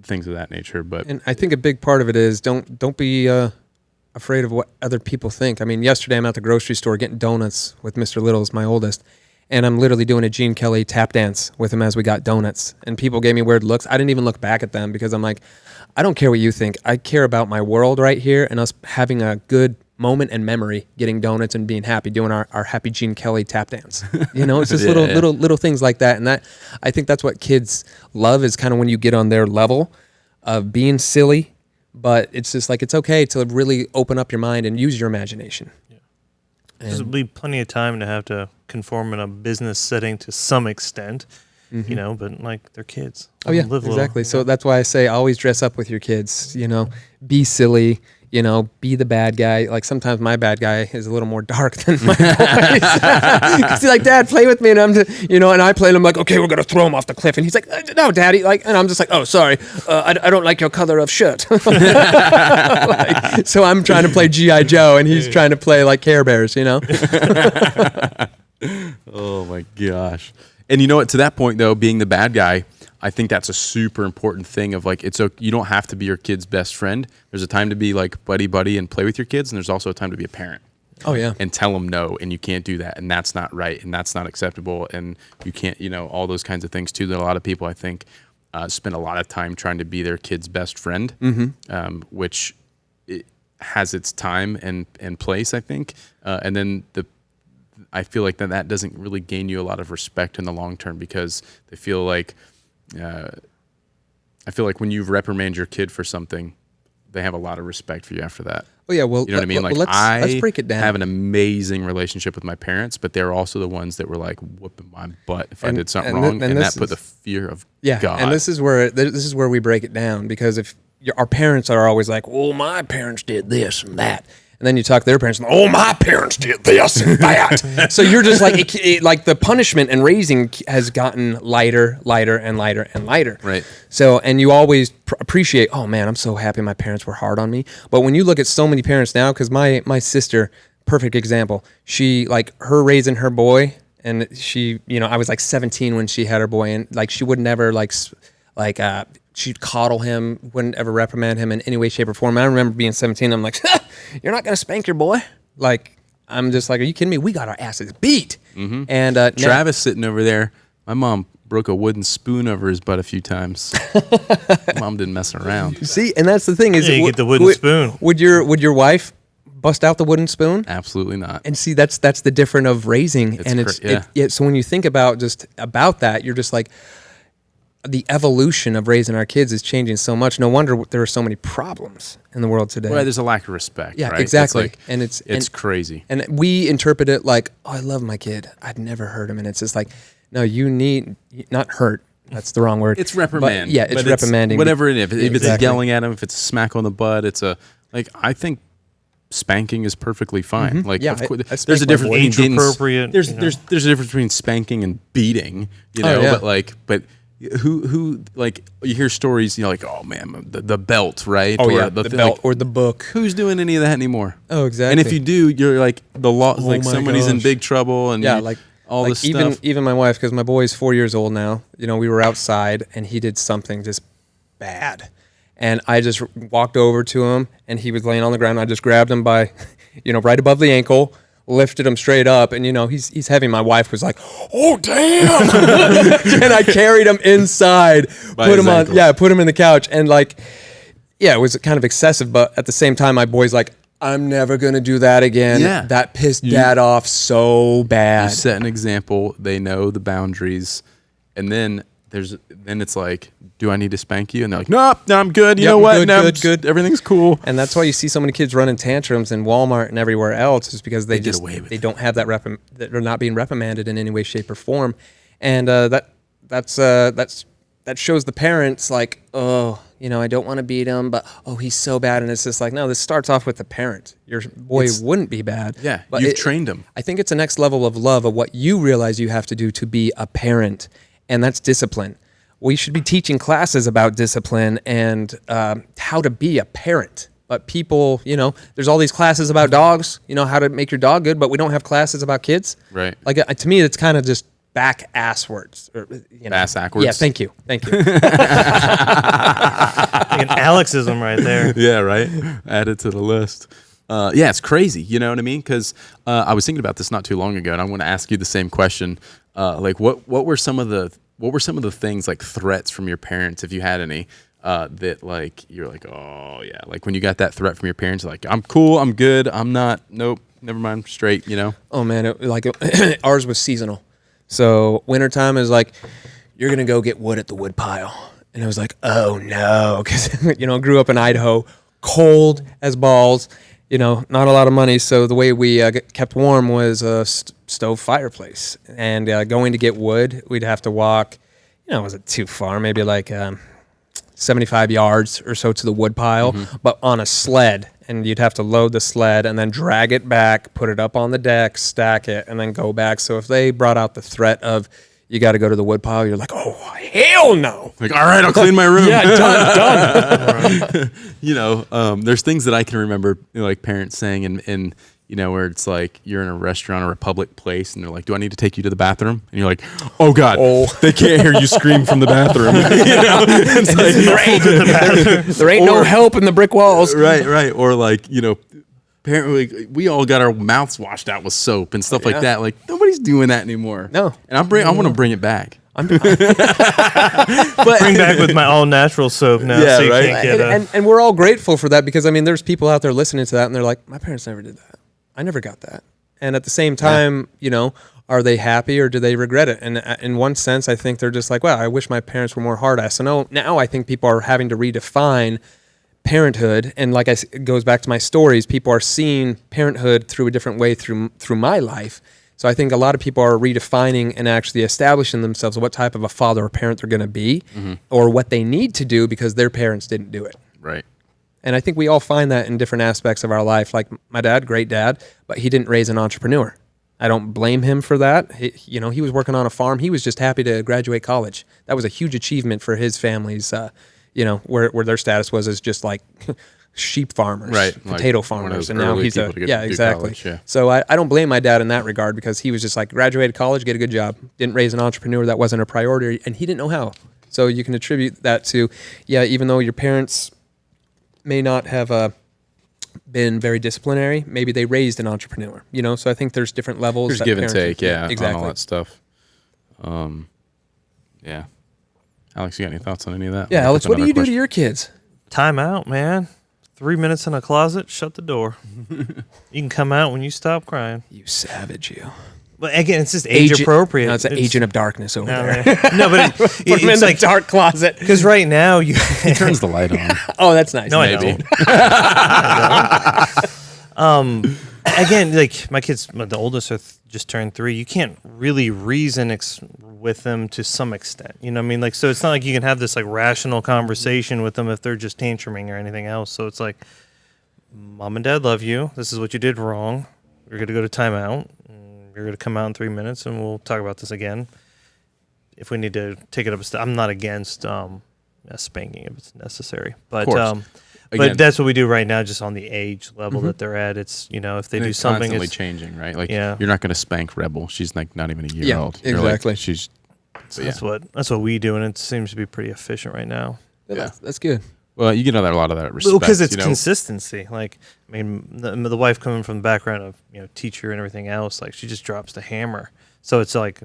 things of that nature. But and I think a big part of it is don't be afraid of what other people think. I mean, yesterday I'm at the grocery store getting donuts with Mr. Littles, my oldest, and I'm literally doing a Gene Kelly tap dance with him as we got donuts. And people gave me weird looks. I didn't even look back at them because I'm like, I don't care what you think. I care about my world right here and us having a good moment and memory, getting donuts and being happy, doing our happy Gene Kelly tap dance. It's just little things like that. And that, I think that's what kids love, is kind of when you get on their level of being silly, but it's just like, it's okay to really open up your mind and use your imagination. Yeah. There'll be plenty of time to have to conform in a business setting to some extent, but like they're kids. Oh yeah, exactly. So that's why I say always dress up with your kids, be silly, be the bad guy. Like sometimes my bad guy is a little more dark than my boys. Because he's like, Dad, play with me. And I'm just, and I play and I'm like, okay, we're going to throw him off the cliff. And he's like, no, Daddy. And I'm just like, oh, sorry. I don't like your color of shirt. So I'm trying to play G.I. Joe and he's trying to play like Care Bears, Oh my gosh. And you know what, to that point though, being the bad guy, I think that's a super important thing of like, you don't have to be your kid's best friend. There's a time to be like buddy and play with your kids. And there's also a time to be a parent. Oh yeah. And tell them no, and you can't do that. And that's not right. And that's not acceptable. And you can't, all those kinds of things too, that a lot of people, I think, spend a lot of time trying to be their kid's best friend, which it has its time and place, I think. And then I feel like that doesn't really gain you a lot of respect in the long term, because they feel like, I feel like when you reprimand your kid for something, they have a lot of respect for you after that. Oh yeah, well, you know what I mean? Like, let's break it down. I have an amazing relationship with my parents, but they're also the ones that were like whooping my butt if I did something wrong, and that put the fear of God. And this is where we break it down, because if our parents are always like, "Oh, my parents did this and that," and then you talk to their parents, and, "Oh, my parents did this and that," so you're just like, like the punishment and raising has gotten lighter, and lighter. Right. So, and you always appreciate, oh man, I'm so happy my parents were hard on me. But when you look at so many parents now, because my sister, perfect example, she, like, her raising her boy, and she, I was like 17 when she had her boy, and like she would never she'd coddle him, wouldn't ever reprimand him in any way, shape, or form. I remember being 17, I'm like, you're not gonna spank your boy? Like, I'm just like, are you kidding me? We got our asses beat. Mm-hmm. And Travis sitting over there, my mom broke a wooden spoon over his butt a few times. Mom didn't mess around. See, and that's the thing is, you get the wooden spoon. Would your wife bust out the wooden spoon? Absolutely not. And see, that's the difference of raising. So when you think about that, you're just like, the evolution of raising our kids is changing so much. No wonder there are so many problems in the world today. Well, there's a lack of respect. Yeah, right? exactly. It's crazy. And we interpret it like, oh, I love my kid, I'd never hurt him. And it's just like, no, you need, not hurt. That's the wrong word. It's reprimand. But, yeah, it's reprimanding. Whatever it is. If it's yelling at him, if it's a smack on the butt, I think spanking is perfectly fine. Mm-hmm. Like, yeah, of course, there's a difference age appropriate. There's a difference between spanking and beating, but who like, you hear stories, like, oh man, the belt, right? Oh, or the belt, or the book. Who's doing any of that anymore? Oh, exactly. And if you do, you're like, the law, like somebody's in big trouble, and all this stuff. Even my wife, because my boy's 4 years old now, we were outside and he did something just bad. And I just walked over to him and he was laying on the ground. I just grabbed him by, right above the ankle, lifted him straight up, and he's heavy. My wife was like, "Oh damn!" And I carried him inside, put him in the couch, and it was kind of excessive. But at the same time, my boy's like, "I'm never gonna do that again." Yeah. That pissed Dad off so bad. You set an example. They know the boundaries, and then it's like, do I need to spank you? And they're like, no, I'm good. You know what? Good. Everything's cool. And that's why you see so many kids running tantrums in Walmart and everywhere else, is because they don't have that they're not being reprimanded in any way, shape, or form. And that shows the parents like, oh, I don't want to beat him, but oh, he's so bad. And it's just like, no, this starts off with the parent. Your boy wouldn't be bad. Yeah, but you've trained him. I think it's the next level of love of what you realize you have to do to be a parent. And that's discipline. We should be teaching classes about discipline and how to be a parent. But people, there's all these classes about dogs, how to make your dog good, but we don't have classes about kids. Right. Like, to me, it's kind of just back-asswards. Bass-ackwards? Yeah, thank you. Like an Alexism right there. Yeah, right? Added to the list. It's crazy. You know what I mean? Because I was thinking about this not too long ago, and I want to ask you the same question. What were some of the things, like threats from your parents, if you had any, that like you're like, oh yeah, like when you got that threat from your parents, like, I'm cool, I'm good, I'm not, nope, never mind, straight, Oh man, ours was seasonal. So wintertime is like, you're gonna go get wood at the wood pile, and it was like, oh no, because grew up in Idaho, cold as balls. Not a lot of money, so the way we kept warm was a stove fireplace. And going to get wood, we'd have to walk, was it too far? Maybe like 75 yards or so to the wood pile, but on a sled. And you'd have to load the sled and then drag it back, put it up on the deck, stack it, and then go back. So if they brought out the threat of, you got to go to the wood pile, you're like, oh, hell no. Like, all right, I'll clean my room. Yeah, done. There's things that I can remember, like parents saying, and where it's like you're in a restaurant or a public place and they're like, do I need to take you to the bathroom? And you're like, oh God, they can't hear you scream from the bathroom. It's like, there ain't no help in the brick walls. Right. Or like, apparently we all got our mouths washed out with soap and stuff like that. Like nobody's doing that anymore. No. And I want to bring it back. But bring back with my all natural soap now. Yeah, so you right. can't get and we're all grateful for that because, I mean, there's people out there listening to that and they're like, my parents never did that. I never got that. And at the same time, are they happy or do they regret it? And in one sense, I think they're just like, wow, I wish my parents were more hard-ass. So now I think people are having to redefine parenthood. And like it goes back to my stories, people are seeing parenthood through a different way through my life. So I think a lot of people are redefining and actually establishing themselves what type of a father or parent they're going to be or what they need to do because their parents didn't do it. Right. And I think we all find that in different aspects of our life. Like my dad, great dad, but he didn't raise an entrepreneur. I don't blame him for that. He was working on a farm. He was just happy to graduate college. That was a huge achievement for his families, where their status was as just like sheep farmers, right? Potato like farmers, and now he's exactly. College, yeah. So I don't blame my dad in that regard because he was just like graduated college, get a good job, didn't raise an entrepreneur, that wasn't a priority, and he didn't know how. So you can attribute that to, even though your parents may not have been very disciplinary, maybe they raised an entrepreneur. So I think there's different levels. There's give and take, exactly. on all that stuff. Yeah. Alex, you got any thoughts on any of that? Yeah, Alex, what do you do to your kids? Time out, man. 3 minutes in a closet, shut the door. You can come out when you stop crying. You savage, you. But again, it's just age appropriate. No, it's an agent of darkness over there. No, but it's in the dark closet. Because right now he turns the light on. Oh, that's nice. No, maybe. I don't. Again, like my kids, the oldest are just turned 3. You can't really reason with them to some extent. You know what I mean? Like, so it's not like you can have this like rational conversation with them if they're just tantruming or anything else. So it's like, Mom and Dad love you. This is what you did wrong. You're going to go to timeout. You're going to come out in 3 minutes and we'll talk about this again. If we need to take it up a step, I'm not against spanking if it's necessary. But but that's what we do right now, just on the age level that they're at. It's, if they do something, constantly changing, right? Like, yeah. You're not going to spank Rebel. She's like not even a year old. Exactly. Like, that's what we do, and it seems to be pretty efficient right now. Yeah, that's good. Well, you get a lot of that respect. Because it's consistency. Like, I mean, the wife coming from the background of teacher and everything else, like she just drops the hammer. So it's like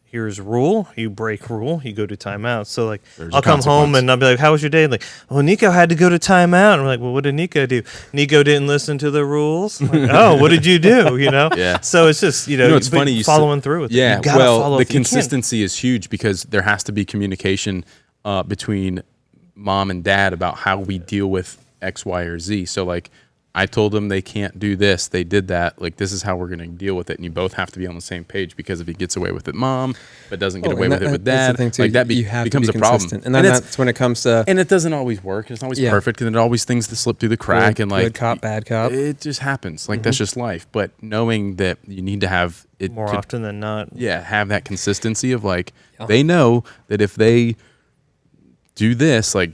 here's rule, you break rule, you go to timeout. So like I'll come home and I'll be like, how was your day? Like, well, Nico had to go to timeout. And I'm like, well, what did Nico do? Nico didn't listen to the rules. Like, oh, what did you do? Yeah. So it's just it's funny following through with it. Yeah. Well, the consistency is huge because there has to be communication between mom and dad about how we deal with X, Y, or Z. So like I told them they can't do this. They did that. Like, this is how we're going to deal with it. And you both have to be on the same page because if he gets away with it, mom, but doesn't get away with it with dad, like that becomes a problem. And then that's when it comes to... And it doesn't always work. It's not always perfect. And there are always things that slip through the crack. And like, good cop, bad cop. It just happens. Like, that's just life. But knowing that you need to have it... More often than not. Yeah, have that consistency of like, they know that if they do this, like,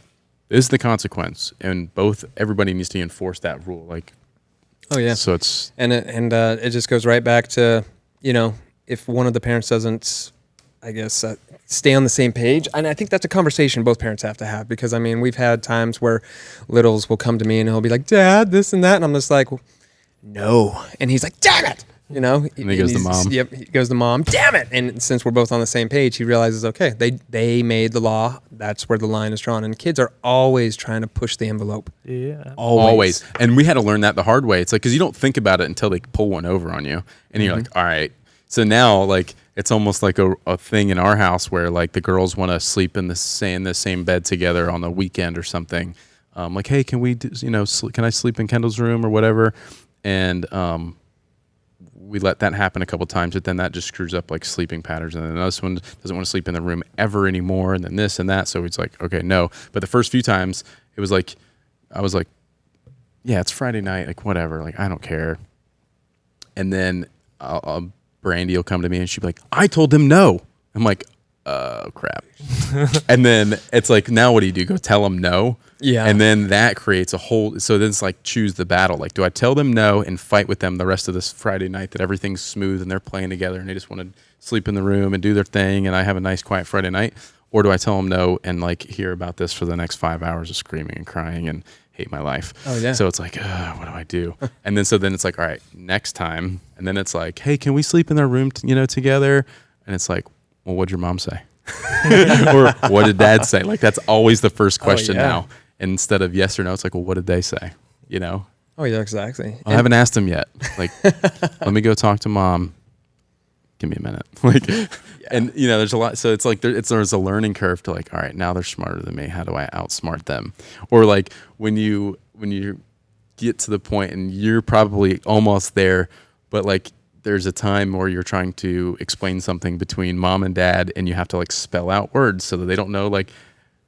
this is the consequence, and everybody needs to enforce that rule. Like, oh yeah. So it's it just goes right back to if one of the parents doesn't, I guess, stay on the same page, and I think that's a conversation both parents have to have because I mean we've had times where littles will come to me and he'll be like, Dad, this and that, and I'm just like, no, and he's like, damn it. And he goes to mom. Yep, he goes to mom. Damn it! And since we're both on the same page, he realizes, okay, they made the law. That's where the line is drawn. And kids are always trying to push the envelope. Yeah, always. And we had to learn that the hard way. It's like because you don't think about it until they pull one over on you, and you're like, all right. So now, like, it's almost like a thing in our house where like the girls want to sleep in the same bed together on the weekend or something. Like, hey, can we can I sleep in Kendall's room or whatever? And we let that happen a couple times, but then that just screws up like sleeping patterns. And then this one doesn't want to sleep in the room ever anymore. And then this and that. So it's like, okay, no. But the first few times it was like, I was like, yeah, it's Friday night. Like, whatever. Like, I don't care. And then Brandy will come to me and she'll be like, I told him no. I'm like, oh crap. And then it's like, now what do you do? Go tell them no? Yeah. And then that creates a whole, so then it's like choose the battle. Like, do I tell them no and fight with them the rest of this Friday night that everything's smooth and they're playing together and they just want to sleep in the room and do their thing and I have a nice quiet Friday night? Or do I tell them no and like hear about this for the next 5 hours of screaming and crying and hate my life? Oh, yeah. So it's like, what do I do? And then, so then it's like, all right, next time. And then it's like, hey, can we sleep in our room, together? And it's like, well, what'd your mom say? Or what did dad say? Like, that's always the first question now. And instead of yes or no, it's like, well, what did they say? Oh, yeah, exactly. I haven't asked them yet. Like, let me go talk to mom. Give me a minute. Like, and there's a lot. So it's like there's a learning curve to like, all right, now they're smarter than me. How do I outsmart them? Or like when you get to the point and you're probably almost there, but like there's a time where you're trying to explain something between mom and dad, and you have to like spell out words so that they don't know like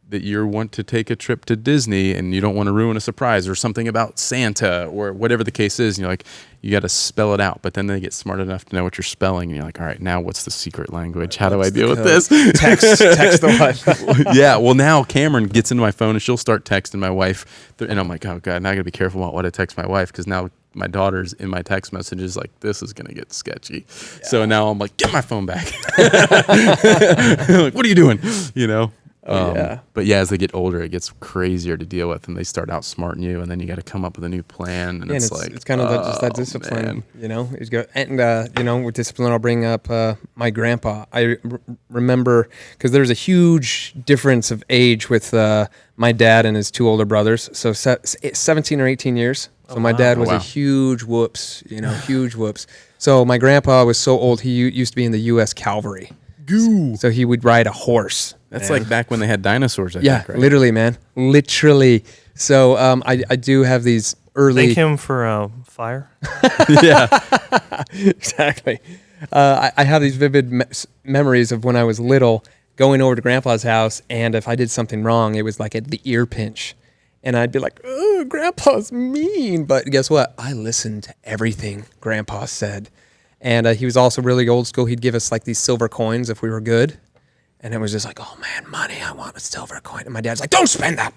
that you want to take a trip to Disney and you don't want to ruin a surprise or something about Santa or whatever the case is. And you're like, you got to spell it out, but then they get smart enough to know what you're spelling. And you're like, all right, now what's the secret language? How do I deal with this? Text the one. Yeah. Well, now Cameron gets into my phone and she'll start texting my wife. And I'm like, oh God, now I got to be careful about what I text my wife. Cause now my daughter's in my text messages like, this is going to get sketchy. Yeah. So now I'm like, get my phone back. Like, what are you doing? But yeah, as they get older, it gets crazier to deal with, and they start outsmarting you, and then you got to come up with a new plan, and it's like it's kind of just that discipline, He's got, and with discipline, I'll bring up my grandpa. I remember because there's a huge difference of age with my dad and his two older brothers, so 17 or 18 years. So my dad was a huge whoops, huge whoops. So my grandpa was so old, he used to be in the U.S. Cavalry. Goo. So he would ride a horse. That's like back when they had dinosaurs, I think, right? Literally, man. Literally. So I do have these early... Thank him for fire. Yeah. Exactly. I have these vivid memories of when I was little going over to Grandpa's house, and if I did something wrong, it was like the ear pinch. And I'd be like, oh, Grandpa's mean. But guess what? I listened to everything Grandpa said. And he was also really old school. He'd give us like these silver coins if we were good. And it was just like, oh man, money, I want a silver coin. And my dad's like, don't spend that.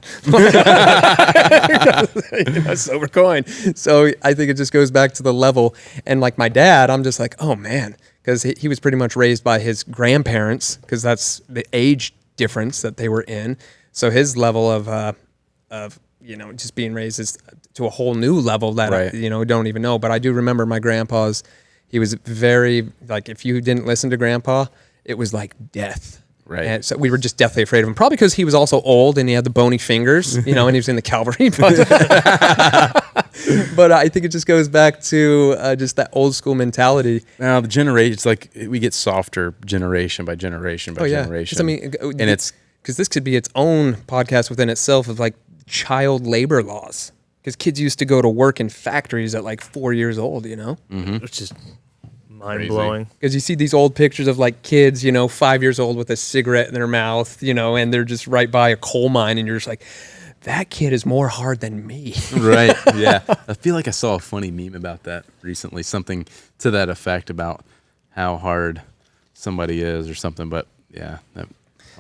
A silver coin. So I think it just goes back to the level. And like my dad, I'm just like, oh man, because he was pretty much raised by his grandparents, because that's the age difference that they were in. So his level of just being raised is to a whole new level that right. I don't even know. But I do remember my grandpa's. He was very, like, if you didn't listen to Grandpa, it was like death. Right. And so we were just deathly afraid of him. Probably because he was also old and he had the bony fingers, and he was in the cavalry. But I think it just goes back to just that old school mentality. Now, the generation, it's like we get softer generation by generation by generation. I mean, and it's because this could be its own podcast within itself of like child labor laws. Because kids used to go to work in factories at like 4 years old, Mm-hmm. Which is mind-blowing. Because you see these old pictures of like kids, 5 years old with a cigarette in their mouth, and they're just right by a coal mine, and you're just like, that kid is more hard than me. Right, yeah. I feel like I saw a funny meme about that recently, something to that effect about how hard somebody is or something, but yeah, I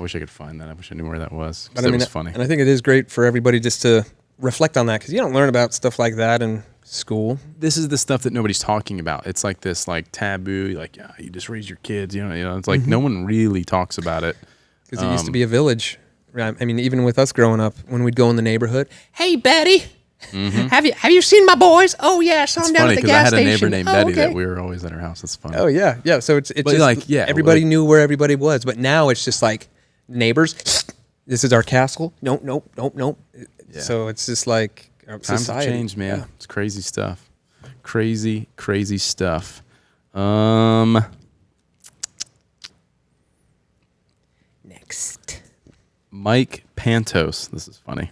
wish I could find that. I wish I knew where that was. But it was funny. And I think it is great for everybody just to reflect on that, because you don't learn about stuff like that in school. This is the stuff that nobody's talking about. It's like this like taboo, like, yeah, you just raise your kids, it's like no one really talks about it. Because it used to be a village. I mean, even with us growing up, when we'd go in the neighborhood, hey, Betty, have you seen my boys? Oh, yeah, I saw them down at the gas station. I had a neighbor named Betty that we were always at her house. It's funny. Oh, yeah. Yeah, so it's just like, everybody knew where everybody was. But now it's just like, neighbors, this is our castle. Nope. Yeah. So it's just like times have changed, man. Yeah. It's crazy stuff. Crazy stuff. Next. Mike Pantos. This is funny.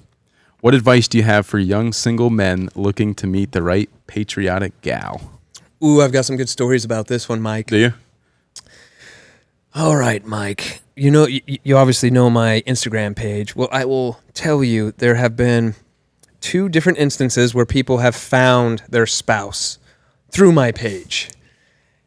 What advice do you have for young single men looking to meet the right patriotic gal? Ooh, I've got some good stories about this one, Mike. Do you? All right, Mike. You obviously know my Instagram page. Well, I will tell you there have been 2 different instances where people have found their spouse through my page.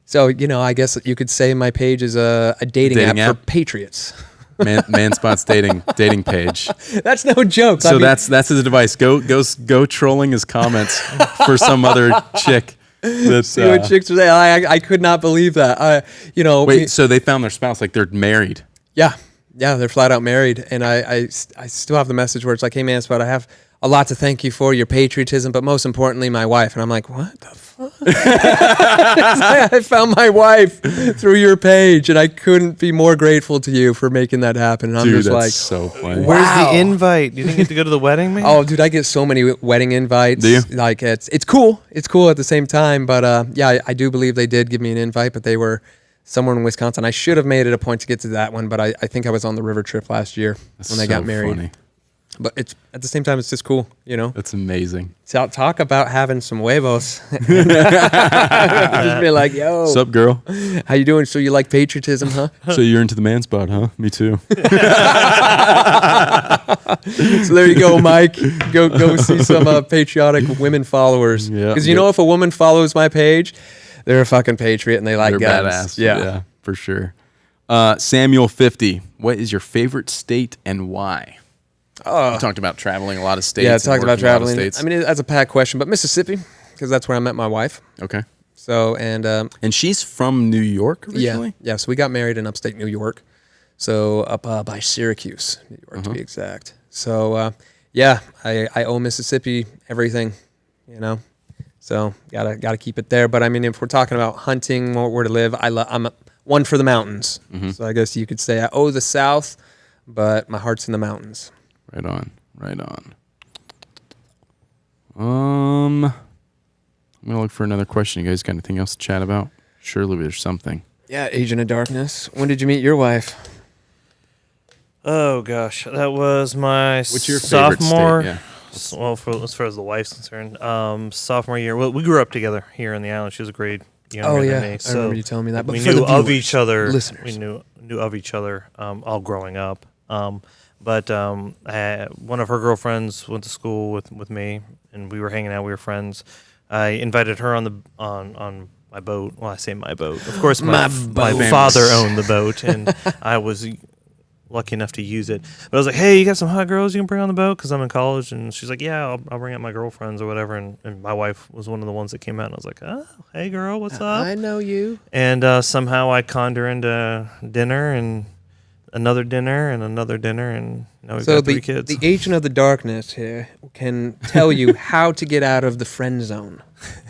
So, I guess you could say my page is a dating app for patriots. Manspot's dating page. That's no joke. So that's his advice. Go trolling his comments for some other chick. See what chicks are saying. I could not believe that. Wait, so they found their spouse, like they're married? Yeah, they're flat out married, and I still have the message where it's like, hey, Manspot, I have a lot to thank you for, your patriotism, but most importantly, my wife. And I'm like, what the fuck? I found my wife through your page, and I couldn't be more grateful to you for making that happen. And I'm Dude, just that's like, so funny. Where's the invite? You didn't get to go to the wedding, man? Oh, dude, I get so many wedding invites. Do you? Like, it's cool. It's cool at the same time, but I do believe they did give me an invite, but they were somewhere in Wisconsin. I should have made it a point to get to that one, but I think I was on the river trip last year when they got married. Funny. But it's at the same time, it's just cool, That's amazing. So talk about having some huevos. Just be like, yo. What's up, girl? How you doing? So you like patriotism, huh? So you're into the Manspot, huh? Me too. So there you go, Mike. Go see some patriotic women followers. Yeah. Because if a woman follows my page, they're a fucking patriot and they like They're guns. badass. Yeah, for sure. Samuel 50. What is your favorite state and why? We talked about traveling a lot of states. Yeah, talked about traveling. States. I mean, that's a packed question, but Mississippi, because that's where I met my wife. Okay. So, and she's from New York originally? Yeah, so we got married in upstate New York. So up by Syracuse, New York to be exact. So, I owe Mississippi everything, So gotta keep it there. But I mean, if we're talking about hunting, where to live, I'm one for the mountains. Mm-hmm. So I guess you could say I owe the South, but my heart's in the mountains. Right on. I'm gonna look for another question. You guys got anything else to chat about? Surely there's something. Yeah, Agent of Darkness. When did you meet your wife? Oh gosh, that was my What's your favorite sophomore. state? Yeah. Well, as far as the wife's concerned, sophomore year. Well, we grew up together here in the island. She was a grade younger than me. I So remember you telling me that. But we for knew the of viewers, each other. listeners. We knew of each other all growing up. But one of her girlfriends went to school with me, and we were hanging out. We were friends. I invited her on my boat. Well, I say my boat. Of course, my father owned the boat, and I was lucky enough to use it. But I was like, hey, you got some hot girls you can bring on the boat? Because I'm in college. And she's like, yeah, I'll bring out my girlfriends or whatever. And my wife was one of the ones that came out. And I was like, oh, hey, girl, what's up? I know you. And somehow I conned her into dinner and another dinner and another dinner. And now we've got 3 kids. The Agent of the Darkness here can tell you how to get out of the friend zone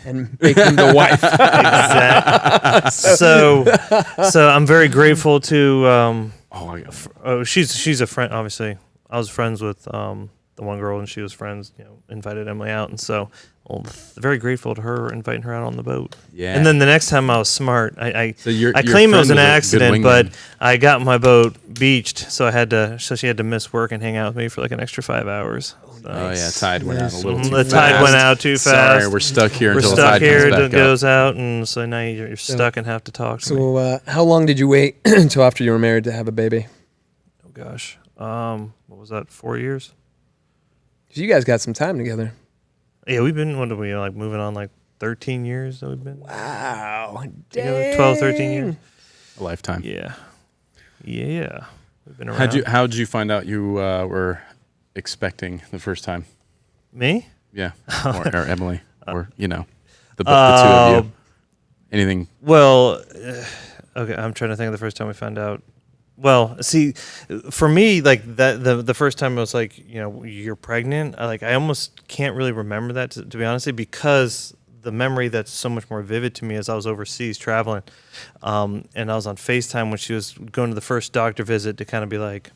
and make them the wife. Exactly. So I'm very grateful to... she's a friend. Obviously, I was friends with the one girl, and she was friends. Invited Emily out, and so very grateful to her inviting her out on the boat. Yeah. And then the next time I was smart. I your claim it was an friend was a good accident, wingman. but I got my boat beached, so she had to miss work and hang out with me for like an extra 5 hours. So. Oh yeah, tide went out a little too The fast. tide went out too fast. Sorry, we're stuck here We're until stuck the tide here comes until back it goes out, and so now you're stuck and have to talk to me. So how long did you wait until after you were married to have a baby? Oh gosh, what was that? 4 years? So you guys got some time together. Yeah, we've been, what are we, like moving on like 13 years that we've been? Wow. Together, 12, 13 years. A lifetime. Yeah. We've been around. How'd you find out you were expecting the first time? Me? Yeah, or Emily, or the two of you. Anything? Well, okay, I'm trying to think of the first time we found out. Well, see, for me, like that, the first time I was like, you're pregnant. I almost can't really remember that to be honest, because the memory that's so much more vivid to me is I was overseas traveling, and I was on FaceTime when she was going to the first doctor visit to kind of be like,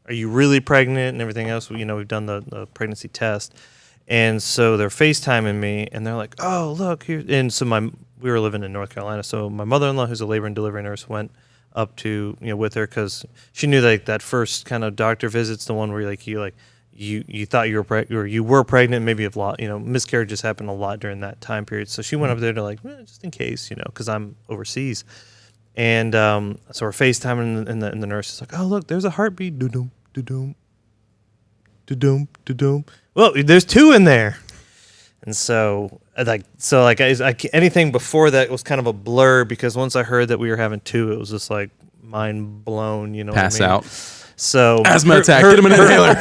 are you really pregnant and everything else? We've done the pregnancy test, and so they're FaceTiming me, and they're like, oh look here, and so we were living in North Carolina, so my mother-in-law, who's a labor and delivery nurse, went up to with her because she knew that first kind of doctor visit's the one where you thought you were pregnant, or you were pregnant, maybe a lot, miscarriages happen a lot during that time period. So she went up there to just in case, because I'm overseas, and so we're FaceTiming, and the nurse is like, oh look, there's a heartbeat, do-doom, do-doom, do-doom, do-doom. Well, there's 2 in there. And so anything before that was kind of a blur, because once I heard that we were having two, it was just like mind blown. You know, Pass what I mean? out. So Asthma attack. Get him an inhaler.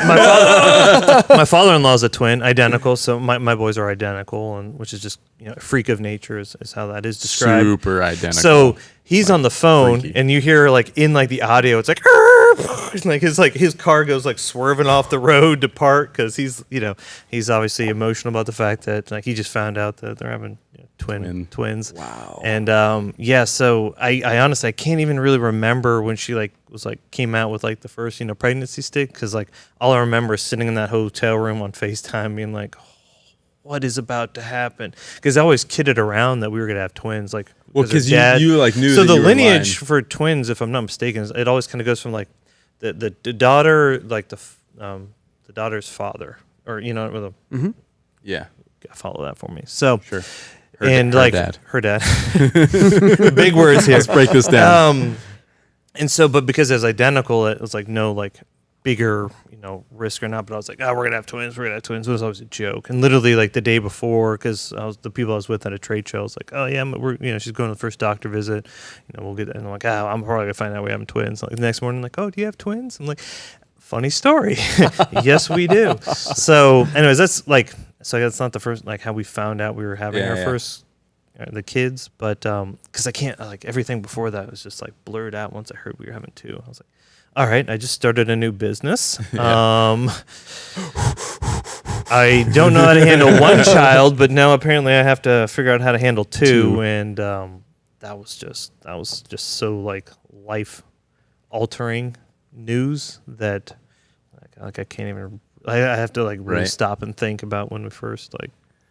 My father-in-law is a twin, identical. So my boys are identical, and which is just a freak of nature is how that is described. Super identical. So he's on the phone, freaky. and you hear in the audio, it's like his car goes swerving off the road to park, because he's obviously emotional about the fact that he just found out that they're having twins. Wow. And so I honestly I can't even really remember when she came out with the first pregnancy stick, because all I remember is sitting in that hotel room on FaceTime being like, what is about to happen? Because I always kidded around that we were gonna have twins, because you knew. So that the you were lineage lying. for twins, if I'm not mistaken, it always kind of goes from the daughter, the daughter's father, or with a Yeah. follow that for me. So Sure. her dad. Big words here. Let's break this down. And so, but because it's identical, it was no bigger risk or not. But I was like, we're gonna have twins. It was always a joke. And literally the day before, because the people I was with at a trade show, I was like, oh yeah, we're she's going to the first doctor visit. We'll get that. And I'm like, I'm probably gonna find out we have twins. The next morning, oh, do you have twins? I'm like, funny story. Yes, we do. So, anyways, that's so that's not the first how we found out we were having our first the kids, but because I can't everything before that was just blurred out once I heard we were having two. I was like, all right, I just started a new business. I don't know how to handle one child, but now apparently I have to figure out how to handle two. And that was just so life altering news that I can't even. I have to really stop and think about when we first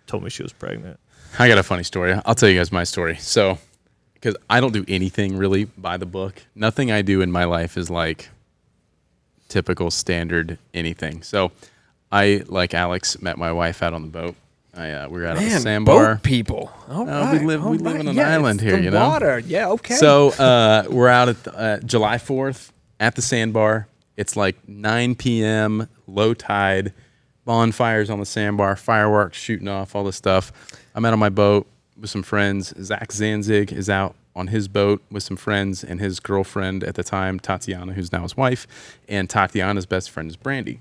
told me she was pregnant. I got a funny story. I'll tell you guys my story. So, because I don't do anything really by the book. Nothing I do in my life is typical standard anything. So, I, like Alex, met my wife out on the boat. We were out at the sandbar. Boat people. All right. We live on an island here, the water. Yeah, okay. So, we're out at July 4th at the sandbar. It's 9 p.m., low tide, bonfires on the sandbar, fireworks shooting off, all this stuff. I'm out on my boat with some friends. Zach Zanzig is out on his boat with some friends and his girlfriend at the time, Tatiana, who's now his wife, and Tatiana's best friend is Brandy.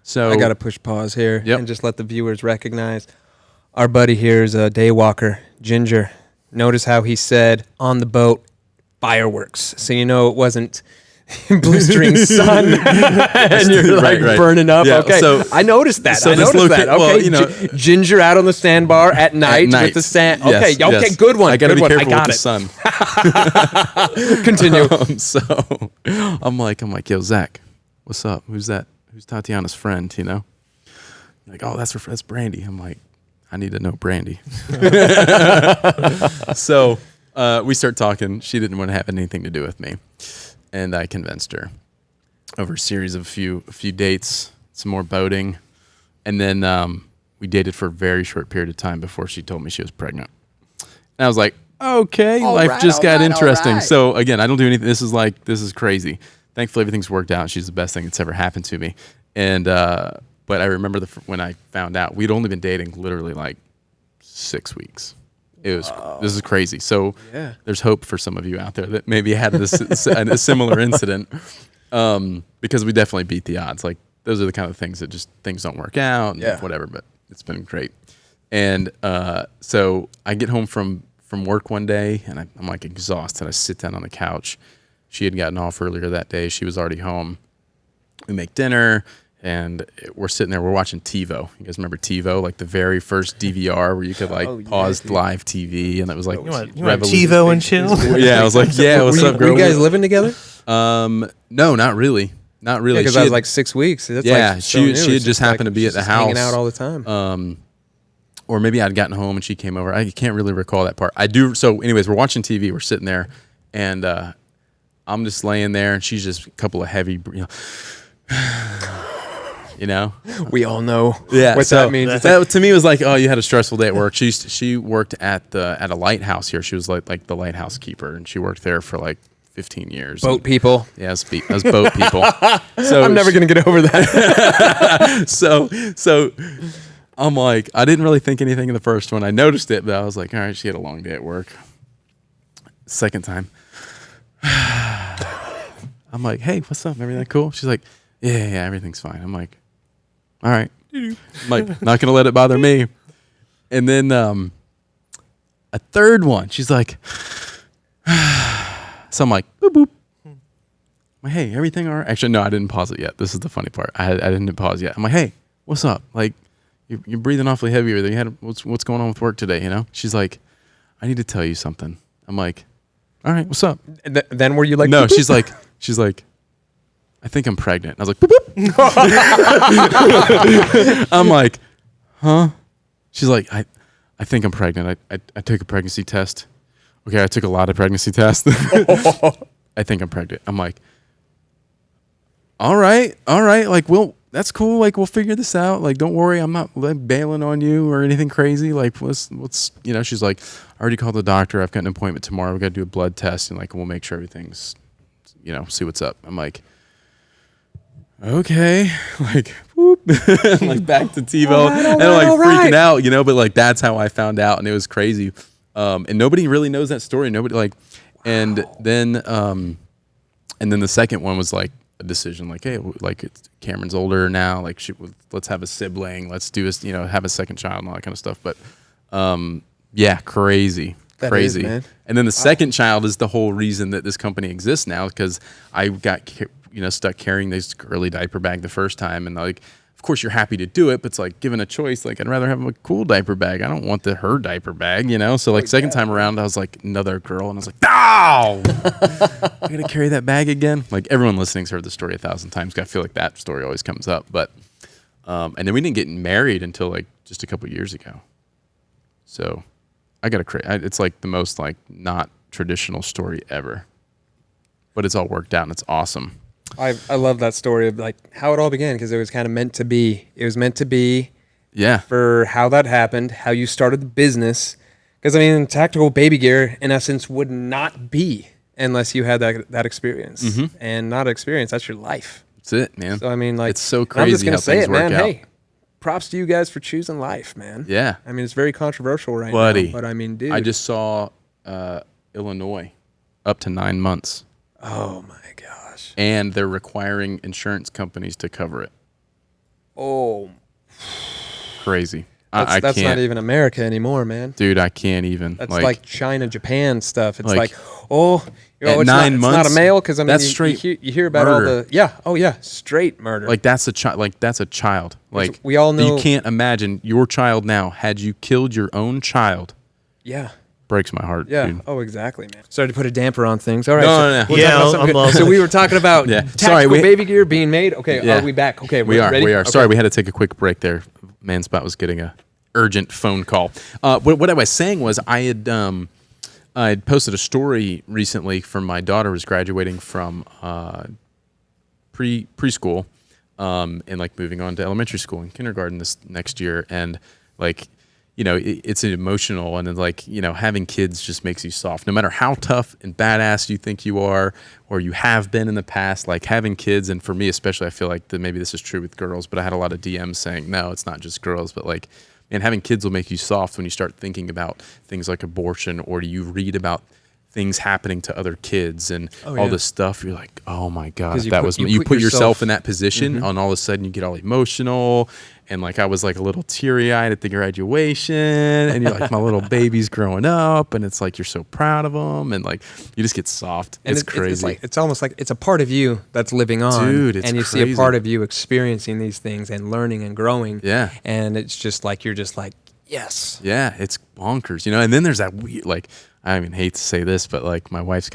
So I got to push pause here Yep. and just let the viewers recognize our buddy here is a day walker, Ginger. Notice how he said on the boat, fireworks. So it wasn't blistering sun and you're right. burning up. Yeah, okay, so I noticed that. so I this noticed that. loca- Okay, well, Ginger out on the sandbar at night with the sand. Okay, Yes, yes. good one. I got to good be one. careful I got with it. the sun. Continue. So I'm like, yo, Zach, what's up? Who's that? Who's Tatiana's friend? Oh, that's Brandy. I'm like, I need to know Brandy. So we start talking. She didn't want to have anything to do with me, and I convinced her over a series of a few dates, some more boating, and then we dated for a very short period of time before she told me she was pregnant. And I was like, okay, life just got interesting. So again, I don't do anything. This is crazy. Thankfully, everything's worked out. She's the best thing that's ever happened to me. And but I remember when I found out, we'd only been dating literally 6 weeks. This is crazy. So there's hope for some of you out there that maybe had a similar incident, because we definitely beat the odds. Those are the kind of things that just things don't work out and whatever, but it's been great. And so I get home from work one day and I'm exhausted. I sit down on the couch. She had gotten off earlier that day. She was already home. We make dinner. And we're sitting there, we're watching TiVo. You guys remember TiVo? The very first DVR where you could pause live TV, and it was you want TiVo and chill? Yeah, I was like, yeah, what's up, girl? Were you guys living together? No, not really. Not really. Because I was 6 weeks. That's she had just happened to be at the house. Hanging out all the time. Or maybe I'd gotten home and she came over. I can't really recall that part. I do. So anyways, we're watching TV. We're sitting there, and I'm just laying there, and she's just a couple of heavy, we all know what that means. That to me was oh, you had a stressful day at work. She worked at a lighthouse here. She was like the lighthouse keeper, and she worked there for 15 years. Boat people. Yeah, us boat people. So I'm never gonna get over that. so I'm like, I didn't really think anything in the first one. I noticed it, but I was like, all right, she had a long day at work. Second time. I'm like, hey, what's up? Everything cool? She's like, yeah, everything's fine. I'm like, all right. I'm like, not going to let it bother me. And then a third one, she's like, so I'm like, boop, boop. I'm like, hey, everything all right? Actually, no, I didn't pause it yet. This is the funny part. I didn't pause yet. I'm like, hey, what's up? Like, you're breathing awfully heavier than you had. What's going on with work today, you know? She's like, I need to tell you something. I'm like, all right, what's up? Then were you like, no, boop, boop? she's like, I think I'm pregnant. I was like, boop, boop. I'm like, huh? She's like, I think I'm pregnant. I took a pregnancy test. Okay, I took a lot of pregnancy tests. I think I'm pregnant. I'm like, all right. Like, that's cool. Like, we'll figure this out. Like, don't worry. I'm not like bailing on you or anything crazy. Like, what's, she's like, I already called the doctor. I've got an appointment tomorrow. We got to do a blood test and like, we'll make sure everything's, see what's up. I'm like, okay, like, whoop, like back to TiVo and like freaking out, but like, that's how I found out. And it was crazy. And nobody really knows that story. Nobody like, and then the second one was like, a decision like, hey, like Cameron's older now, like let's have a sibling, let's do this, have a second child and all that kind of stuff. But yeah, crazy. Is, man. And then the second child is the whole reason that this company exists now, because I got stuck carrying this girly diaper bag the first time, and like, of course you're happy to do it, but it's like, given a choice, like I'd rather have a cool diaper bag. I don't want her diaper bag, so like second time around I was like another girl, and I was like, no, I gotta carry that bag again. Like everyone listening's heard the story 1,000 times. I feel like that story always comes up. But and then we didn't get married until like just a couple years ago. So I gotta it's like the most like not traditional story ever, but it's all worked out and it's awesome. I love that story of like how it all began, because it was kind of meant to be. It was meant to be. Yeah. For how that happened, how you started the business. Because I mean, tactical baby gear in essence would not be unless you had that experience. Mm-hmm. And not experience, that's your life. That's it, man. So I mean, like, it's so crazy. I'm just gonna say it, man. Out. Hey, props to you guys for choosing life, man. Yeah. I mean, it's very controversial right now, but I mean, dude, I just saw Illinois up to 9 months. Oh my gosh. And they're requiring insurance companies to cover it. Oh. Crazy. That's can't, not even America anymore, man. Dude, I can't even. That's like China, Japan stuff. It's like it's 9 months. It's not a male, because I mean, that's straight. You hear about murder. all the straight murder. Like that's a child. Like that's a child. Like we all know. You can't imagine your child now. Had you killed your own child? Yeah. Breaks my heart. Yeah. Dude. Oh, exactly, man. Sorry to put a damper on things. All right. No. Yeah. So we were talking about tactical baby gear being made. Okay. Yeah. Are we back? Okay. We are. Ready? We are. Okay. Sorry, we had to take a quick break there. Manspot was getting a urgent phone call. What I was saying was I had posted a story recently from my daughter who's graduating from preschool and like moving on to elementary school and kindergarten this next year, and like, it's emotional, and like, having kids just makes you soft. No matter how tough and badass you think you are, or you have been in the past, like having kids, and for me especially, I feel like that maybe this is true with girls, but I had a lot of DMs saying, no, it's not just girls, but like, and having kids will make you soft when you start thinking about things like abortion, or you read about things happening to other kids and all this stuff. You're like, oh my God, you put yourself in that position, and all of a sudden you get all emotional. And like, I was like a little teary eyed at the graduation, and you're like, my little baby's growing up, and it's like, you're so proud of them. And like, you just get soft. And it's crazy. It's almost like it's a part of you that's living on. Dude, it's and you crazy. See a part of you experiencing these things and learning and growing. Yeah. And it's just like, you're just like, yes. Yeah. It's bonkers, and then there's that weird, like, I even hate to say this, but like my wife's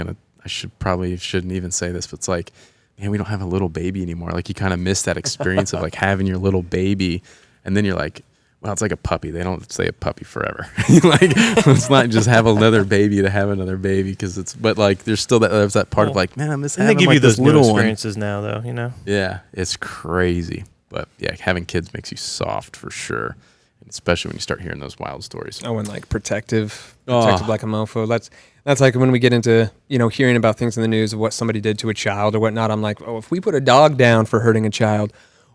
shouldn't even say this, but it's like, man, we don't have a little baby anymore. Like you kind of miss that experience of like having your little baby, and then you're like, well, it's like a puppy. They don't say a puppy forever. Like, let's not just have another baby to have another baby, but like there's still there's that part of like, man, I miss having they give like you those this little experiences now, though. Yeah, it's crazy, but yeah, having kids makes you soft for sure. Especially when you start hearing those wild stories. Oh, and like protective like a mofo. That's like when we get into, hearing about things in the news of what somebody did to a child or whatnot. I'm like, oh, if we put a dog down for hurting a child,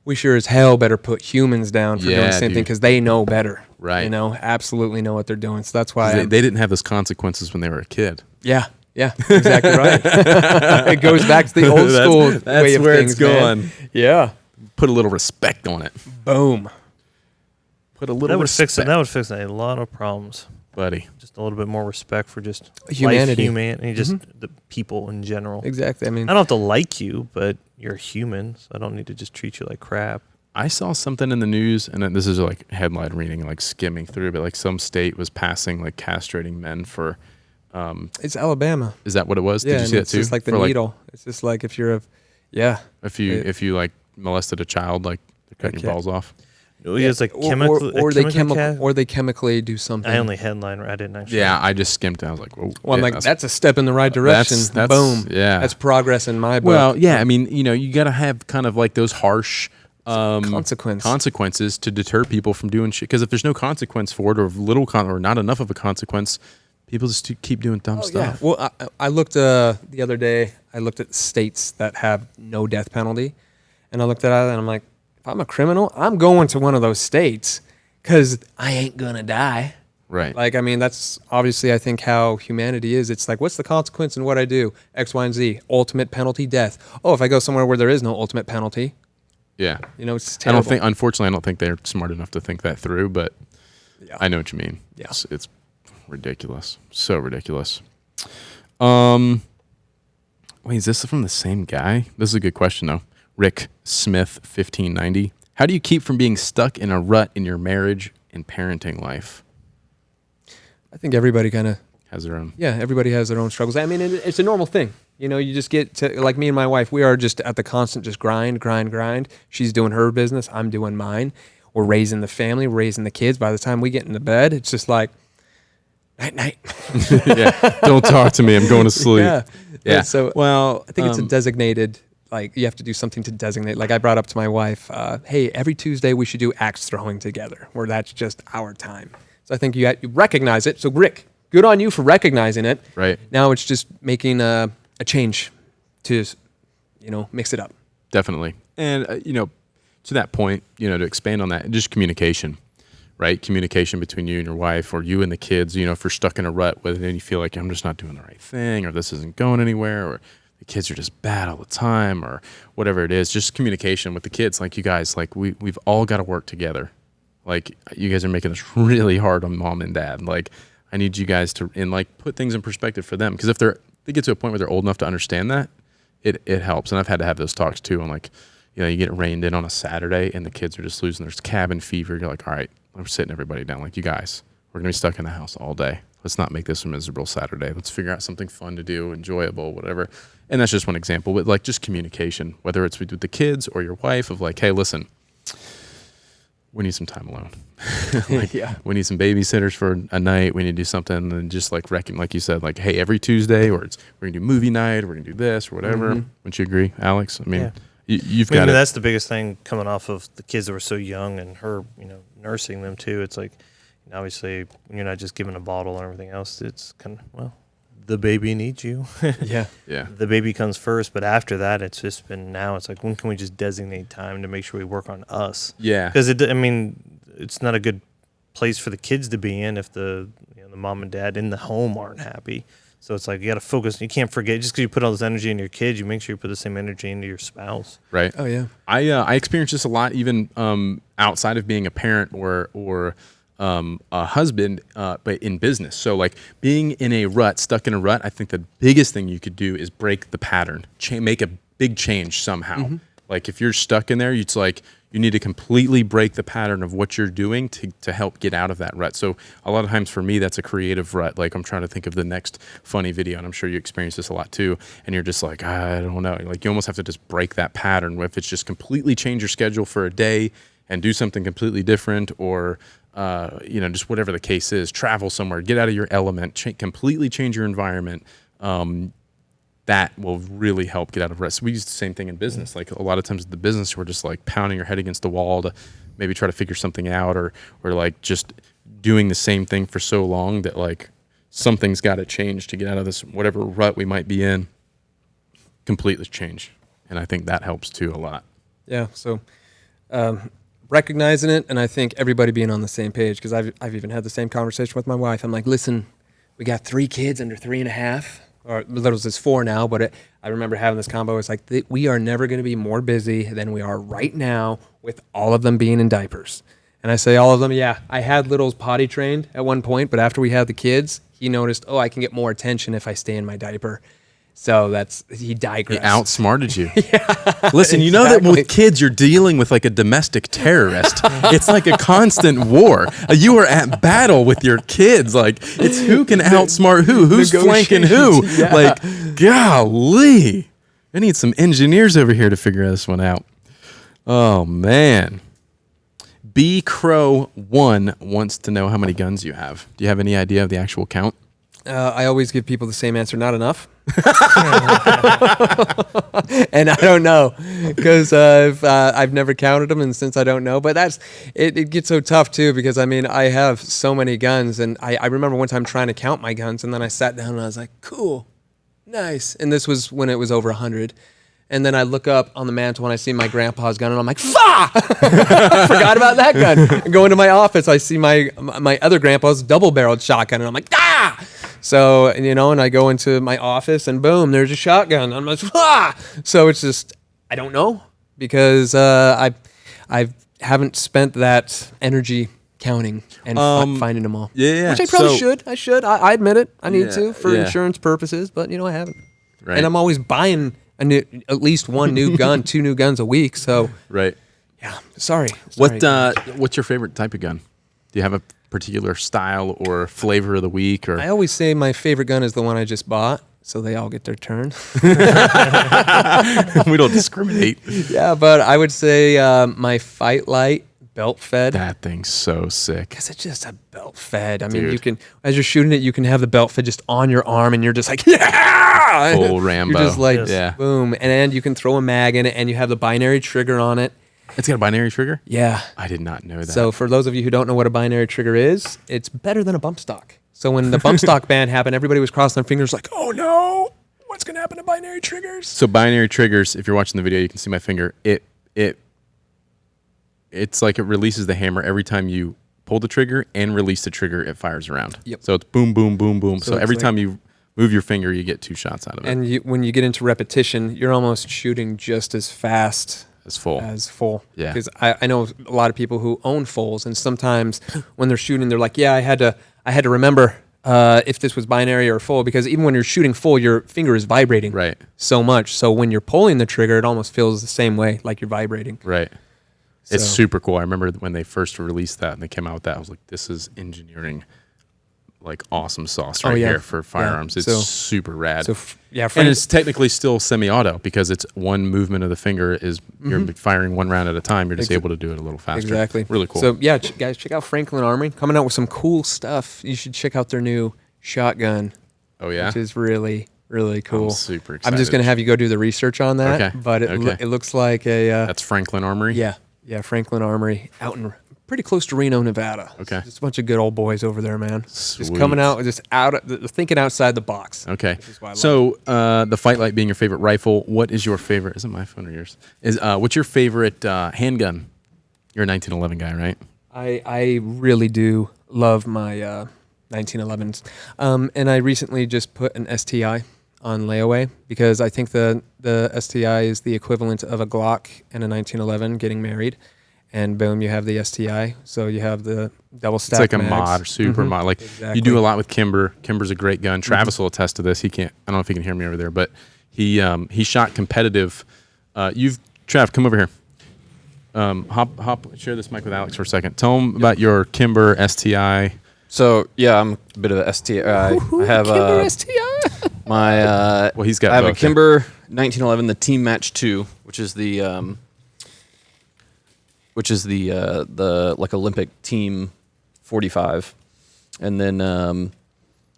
we sure as hell better put humans down for doing the same thing because they know better. Right. You know, absolutely know what they're doing. So that's why they didn't have those consequences when they were a kid. Yeah, exactly right. It goes back to the old school way of where things, it's going. man. Yeah. Put a little respect on it. Boom. Put a little respect. That would fix a lot of problems, buddy. Just a little bit more respect for just humanity, just the people in general. Exactly. I mean, I don't have to like you, but you're a human, so I don't need to just treat you like crap. I saw something in the news, and this is like headline reading, like skimming through, but like some state was passing like castrating men for. It's Alabama. Is that what it was? Yeah, Did you see that it's too? just like the For, needle. It's just like if you're if you like molested a child, like they're cutting your balls off. It's like chemical, or they chemically do something. I only headline. I didn't actually. Yeah, I just skimmed it. I was like, whoa. Well, I'm like, that's a step in the right direction. That's boom. Yeah, that's progress in my book. Well, yeah. I mean, you got to have kind of like those harsh consequences to deter people from doing shit. Because if there's no consequence for it, or or not enough of a consequence, people just keep doing dumb stuff. Yeah. Well, I looked the other day. I looked at states that have no death penalty, and I looked at it and I'm like, if I'm a criminal, I'm going to one of those states because I ain't gonna die. Right. Like, I mean, that's obviously, I think, how humanity is. It's like, what's the consequence in what I do? X, Y, and Z. Ultimate penalty, death. Oh, if I go somewhere where there is no ultimate penalty. Yeah. It's terrible. Unfortunately, I don't think they're smart enough to think that through, but I know what you mean. Yeah. It's ridiculous. So ridiculous. Wait, is this from the same guy? This is a good question, though. Rick Smith, 1590. How do you keep from being stuck in a rut in your marriage and parenting life? I think everybody kind of has their own. Yeah, everybody has their own struggles. I mean, it's a normal thing. You just get to, like me and my wife, we are just at the constant just grind. She's doing her business. I'm doing mine. We're raising the family, we're raising the kids. By the time we get into bed, it's just like, night. Yeah, don't talk to me. I'm going to sleep. Yeah. So, well, I think it's a designated, like, you have to do something to designate. Like, I brought up to my wife, hey, every Tuesday we should do axe throwing together, where that's just our time. So I think you recognize it. So, Rick, good on you for recognizing it. Right. Now it's just making a change to, mix it up. Definitely. And, to that point, to expand on that, just communication, right? Communication between you and your wife, or you and the kids, if you're stuck in a rut, whether then you feel like I'm just not doing the right thing, or this isn't going anywhere, or the kids are just bad all the time, or whatever it is, just communication with the kids. Like, you guys, like, we've all got to work together. Like, you guys are making this really hard on mom and dad. Like, I need you guys to, put things in perspective for them. Because if they get to a point where they're old enough to understand that, it helps. And I've had to have those talks too. And you get rained in on a Saturday and the kids are just losing their cabin fever. You're like, all right, we're sitting everybody down. Like, you guys, we're going to be stuck in the house all day. Let's not make this a miserable Saturday. Let's figure out something fun to do, enjoyable, whatever. And that's just one example. But just communication, whether it's with the kids or your wife, of like, hey, listen, we need some time alone. We need some babysitters for a night. We need to do something, and just like you said, like, hey, every Tuesday, or we're gonna do movie night, or we're gonna do this or whatever. Mm-hmm. Wouldn't you agree, Alex? I mean, yeah. you've got it. That's the biggest thing coming off of the kids that were so young, and her, nursing them too. It's like, obviously, when you're not just giving a bottle and everything else, it's kind of, the baby needs you. Yeah. The baby comes first, but after that, it's just been, now it's like, when can we just designate time to make sure we work on us? Yeah. Because it's not a good place for the kids to be in if the mom and dad in the home aren't happy. So it's like, you got to focus. You can't forget, just because you put all this energy into your kids, you make sure you put the same energy into your spouse. Right. Oh yeah. I experienced this a lot, even outside of being a parent or a husband, but in business. So like, being in a rut, stuck in a rut, I think the biggest thing you could do is break the pattern, make a big change somehow. Mm-hmm. Like, if you're stuck in there, it's like, you need to completely break the pattern of what you're doing to help get out of that rut. So a lot of times for me, that's a creative rut. Like, I'm trying to think of the next funny video, and I'm sure you experience this a lot too. And you're just like, I don't know. Like, you almost have to just break that pattern. If it's just completely change your schedule for a day and do something completely different, or just whatever the case is, travel somewhere, get out of your element, completely change your environment. That will really help get out of rest. We use the same thing in business. Like, a lot of times in the business, we're just like pounding your head against the wall to maybe try to figure something out, or like just doing the same thing for so long that like something's got to change to get out of this, whatever rut we might be in, completely change. And I think that helps too a lot. Yeah. So recognizing it, and I think everybody being on the same page, because I've even had the same conversation with my wife. I'm like, listen, we got 3 kids under 3.5, or Little's is 4 now, but I remember having this combo. It's like, we are never going to be more busy than we are right now with all of them being in diapers. And I say all of them, yeah, I had Little's potty trained at one point, but after we had the kids, he noticed, I can get more attention if I stay in my diaper. So he digressed. He outsmarted you. Yeah, listen, you know that with kids, you're dealing with like a domestic terrorist. It's like a constant war. You are at battle with your kids. Like, it's who can outsmart who's flanking who. Yeah. Like, golly. I need some engineers over here to figure this one out. Oh, man. B Crow 1 wants to know how many guns you have. Do you have any idea of the actual count? I always give people the same answer, not enough. And I don't know, because I've never counted them, and since I don't know, but it gets so tough too, because I mean, I have so many guns, and I remember one time trying to count my guns, and then I sat down and I was like, cool, nice. And this was when it was over 100. And then I look up on the mantle and I see my grandpa's gun, and I'm like, "Fa!" Forgot about that gun. I go into my office, I see my other grandpa's double-barreled shotgun, and I'm like, "Ah!" So, and I go into my office, and boom, there's a shotgun. I'm like, "Ah!" So it's just, I don't know, because I haven't spent that energy counting and finding them all. Yeah. Which I probably should. I should. I admit it. I need to for insurance purposes, but I haven't. Right. And I'm always buying at least one new gun, 2 new guns a week. So right, yeah. Sorry. What's your favorite type of gun? Do you have a particular style or flavor of the week? Or I always say my favorite gun is the one I just bought, so they all get their turn. We don't discriminate. Yeah, but I would say my Fight Light belt fed. That thing's so sick. Because it's just a belt fed. I mean, you can, as you're shooting it, you can have the belt fed just on your arm, and you're just like, yeah! Full Rambo. You're just like, boom. And you can throw a mag in it, and you have the binary trigger on it. It's got a binary trigger? Yeah. I did not know that. So for those of you who don't know what a binary trigger is, it's better than a bump stock. So when the bump stock ban happened, everybody was crossing their fingers like, oh no, what's going to happen to binary triggers? So binary triggers, if you're watching the video, you can see my finger. It's like it releases the hammer every time you pull the trigger and release the trigger, it fires around. Yep. So it's boom, boom, boom, boom. So every time you move your finger, you get 2 shots out of it. And when you get into repetition, you're almost shooting just as fast as full. Yeah. Because I know a lot of people who own fulls, and sometimes when they're shooting, they're like, yeah, I had to remember if this was binary or full, because even when you're shooting full, your finger is vibrating so much. So when you're pulling the trigger, it almost feels the same way, like you're vibrating. Right. So. It's super cool. I remember when they first released that and they came out with that, I was like, this is engineering, like awesome sauce here for firearms. It's super rad. So and it's technically still semi-auto, because it's one movement of the finger is you're firing one round at a time. You're just able to do it a little faster. Exactly. Really cool. So yeah, guys, check out Franklin Armory, coming out with some cool stuff. You should check out their new shotgun. Oh yeah, which is really, really cool. I'm super excited. I'm just gonna have you go do the research on that. Okay. But it looks like a that's Franklin Armory. Yeah, Franklin Armory, out in pretty close to Reno, Nevada. Okay. Just a bunch of good old boys over there, man. Sweet. Just coming out, thinking outside the box. Okay. So the Fight Light being your favorite rifle, what is your favorite? Is it my phone or yours? What's your favorite handgun? You're a 1911 guy, right? I really do love my 1911s. And I recently just put an STI on layaway, because I think the STI is the equivalent of a Glock and a 1911 getting married, and boom, you have the STI. So you have the double stack. It's like mags. a mod or super mod. Like you do a lot with Kimber. Kimber's a great gun. Travis will attest to this. He can't. I don't know if he can hear me over there, but he shot competitive. Trav, come over here. Share this mic with Alex for a second. Tell him about your Kimber STI. So yeah, I'm a bit of a STI. I have Kimber STI. My he's got. I have a Kimber 1911, the Team Match 2, which is the like Olympic Team 45, and then and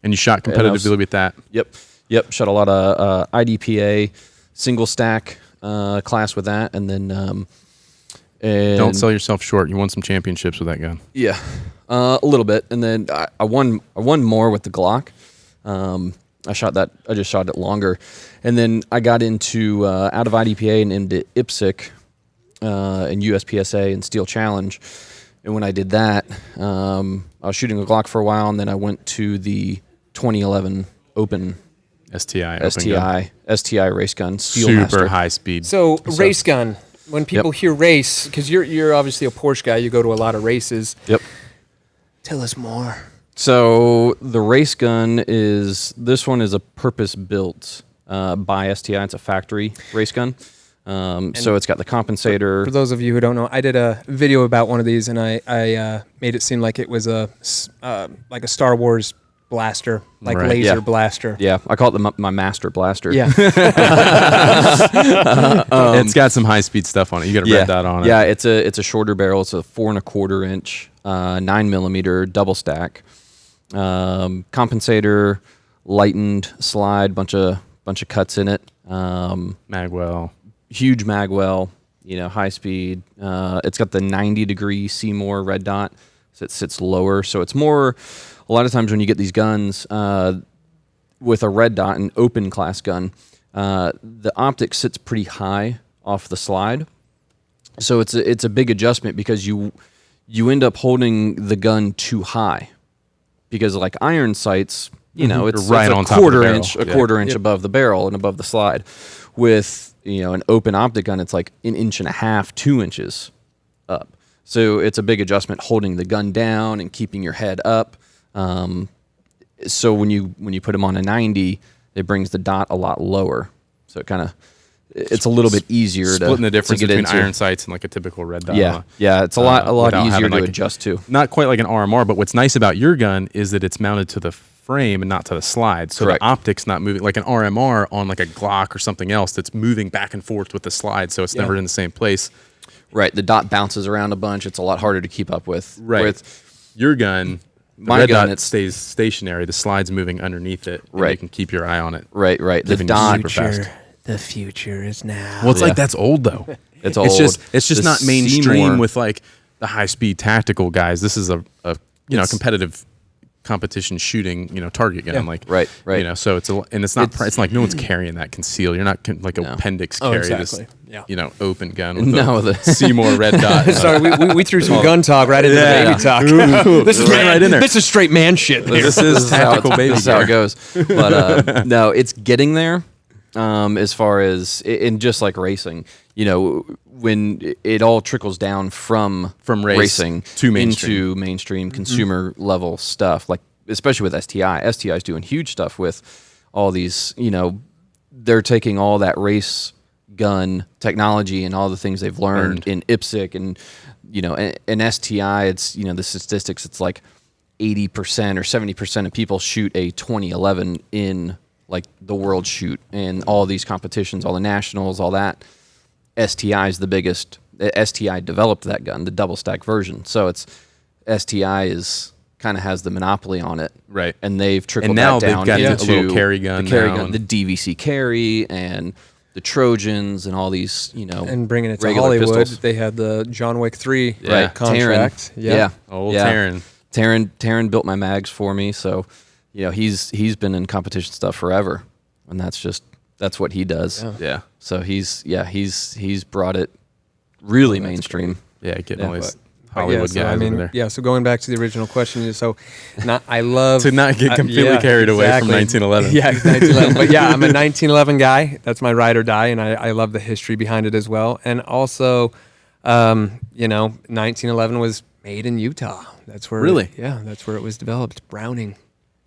you shot competitively with that. Yep. Shot a lot of IDPA single stack class with that, and then and don't sell yourself short. You won some championships with that gun. Yeah, a little bit, and then I won more with the Glock. I just shot it longer, and then I got into out of IDPA and into IPSC, and USPSA and Steel Challenge. And when I did that, I was shooting a Glock for a while, and then I went to the 2011 Open STI race gun, super high speed. So race gun. When people hear race, because you're obviously a Porsche guy, you go to a lot of races. Yep. Tell us more. So the race gun this one is a purpose built by STI. It's a factory race gun. So it's got the compensator. For those of you who don't know, I did a video about one of these, and I made it seem like it was like a Star Wars blaster, like laser blaster. Yeah, I call it my master blaster. Yeah. It's got some high speed stuff on it. You got a red dot on it. Yeah, it's a shorter barrel. It's a 4 1/4 inch, 9mm double stack. Compensator, lightened slide, bunch of cuts in it. Magwell. Huge magwell, high speed. It's got the 90-degree Seymour red dot, so it sits lower. So it's more, a lot of times when you get these guns with a red dot, an open class gun, the optic sits pretty high off the slide. So it's a big adjustment because you end up holding the gun too high, because like iron sights, it's right on a top of the barrel. quarter inch above the barrel and above the slide. With an open optic gun, it's like 1.5 inches, 2 inches up. So it's a big adjustment holding the gun down and keeping your head up. So when you put them on a 90, it brings the dot a lot lower. So it's a little bit easier splitting the difference to get between into. iron sights and like a typical red dot. Yeah, it's a lot easier having, to like, adjust to. Not quite like an RMR, but what's nice about your gun is that it's mounted to the frame and not to the slide. So Correct. The optic's not moving like an RMR on like a Glock or something else that's moving back and forth with the slide, so it's never in the same place. Right, the dot bounces around a bunch. It's a lot harder to keep up with. Right. With your gun, the My red gun, dot it's stays stationary. The slide's moving underneath it. And Right. you can keep your eye on it. Right. The Giving you dot. super fast. The future is now. Well, it's Yeah. like that's old though. It's old. It's just The not mainstream Seymour- with like the high speed tactical guys. This is a competitive competition shooting target gun. Like Right. so it's it's like no one's carrying that conceal. You're not like No. appendix Oh, carry exactly. Yeah. this open gun with No, the the- Seymour red dot. Sorry, we threw some gun talk right into the baby talk. This is Right in there. This is straight man shit. Here. This is tactical baby This is how gear. it goes. But no, it's getting there. As far as in just like racing, when it all trickles down from racing to mainstream. into mainstream consumer level stuff, like especially with STI. STI is doing huge stuff with all these. They're taking all that race gun technology and all the things they've learned in IPSC and STI. It's the statistics. It's like 80% or 70% of people shoot a 2011 in like the world shoot and all these competitions, all the nationals, all that. STI is the biggest. STI developed that gun, the double stack version. So it's STI is kind of has the monopoly on it, Right. And they've trickled And now that down they've got into the little carry gun the carry now gun, and- the DVC carry, and the Trojans, and all these And bringing it to regular Hollywood, pistols. they had the John Wick 3 Yeah. contract. Yeah. Old Taryn. Taryn built my mags for me, so he's been in competition stuff forever, and that's what he does. Yeah. So he's brought it really mainstream. Yeah, getting Yeah. all these But Hollywood so, guys over there. So going back to the original question, I love To not get completely carried away from 1911. Yeah, 1911. But yeah, I'm a 1911 guy. That's my ride or die, and I love the history behind it as well. And also, 1911 was made in Utah. That's where Really? that's where it was developed.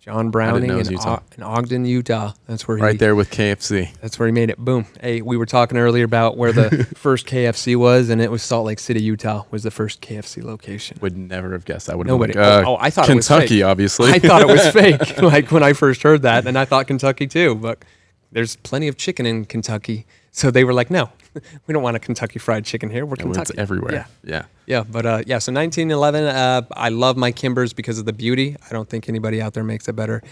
John Browning know it was in, Utah. in Ogden, Utah. That's where Right there with KFC. That's where he made it. Boom. Hey, we were talking earlier about where the first KFC was, and it was Salt Lake City, Utah, was the first KFC location. Would never have guessed. I would have Nobody. been like, I thought it was Kentucky, fake. obviously. I thought it was fake, like when I first heard that, and I thought Kentucky too. But there's plenty of chicken in Kentucky, so they were like, "No, we don't want a Kentucky Fried Chicken here. We're It's Kentucky everywhere. Yeah, Yeah. But so 1911. I love my Kimbers because of the beauty. I don't think anybody out there makes it better.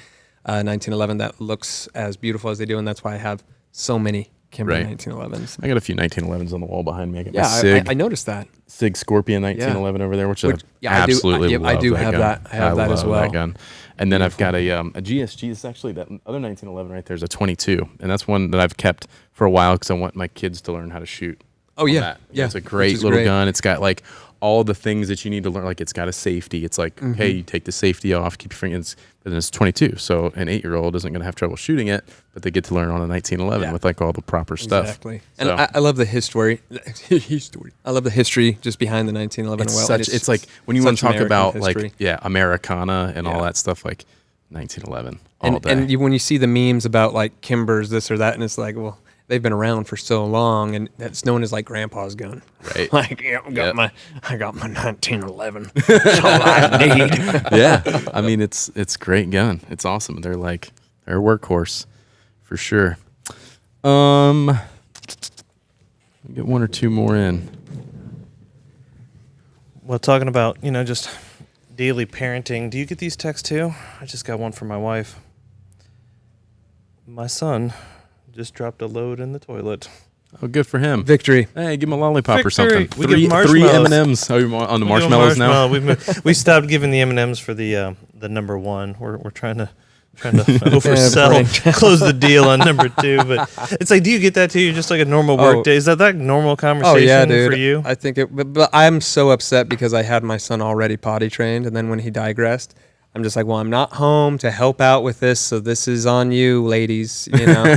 1911 that looks as beautiful as they do, and that's why I have so many Kimber Right. 1911s. I got a few 1911s on the wall behind me. I got my Yeah, Sig, I noticed that. Sig Scorpion 1911 over there, which I yeah, absolutely I do love have gun. that. I have that as love well. That gun. And then I've got a GSG. It's actually that other 1911 right there is a 22, and that's one that I've kept for a while because I want my kids to learn how to shoot. Oh, on yeah. that. Yeah. It's a Which great is little great. gun. It's got like all the things that you need to learn. Like it's got a safety. It's like, okay, you take the safety off, keep your fingers. But then it's 22, so an 8-year-old isn't going to have trouble shooting it, but they get to learn on a 1911 with like all the proper stuff. Exactly. And So- I love the history. I love the history just behind the 1911. It's well, such. It's like when you want to such talk American about history. like Americana and all Yeah. that stuff, like 1911 all and day. and when you see the memes about like Kimbers, this or that, and it's like, well, they've been around for so long, and that's known as like Grandpa's gun. Right. Like, yeah, Yep. I got my 1911. That's all I need. Yeah, I mean it's a great gun. It's awesome. They're a workhorse for sure. Get one or two more in. Well, talking about, just daily parenting, do you get these texts too? I just got one from my wife. My son just dropped a load in the toilet. Oh, good for him. Victory. Hey, give him a lollipop or Victory. something. We give Three marshmallows. M&Ms. Oh, you're on the We give 'em marshmallows now. marshmallow. We stopped giving the M&Ms for the number one. We're trying to oversell, close the deal on number 2. But it's like, do you get that too? You're just like a normal work day. Is that normal conversation Oh yeah, dude. for you? I think but I'm so upset because I had my son already potty trained, and then when he digressed, I'm just like, well, I'm not home to help out with this, so this is on you, ladies. Yeah.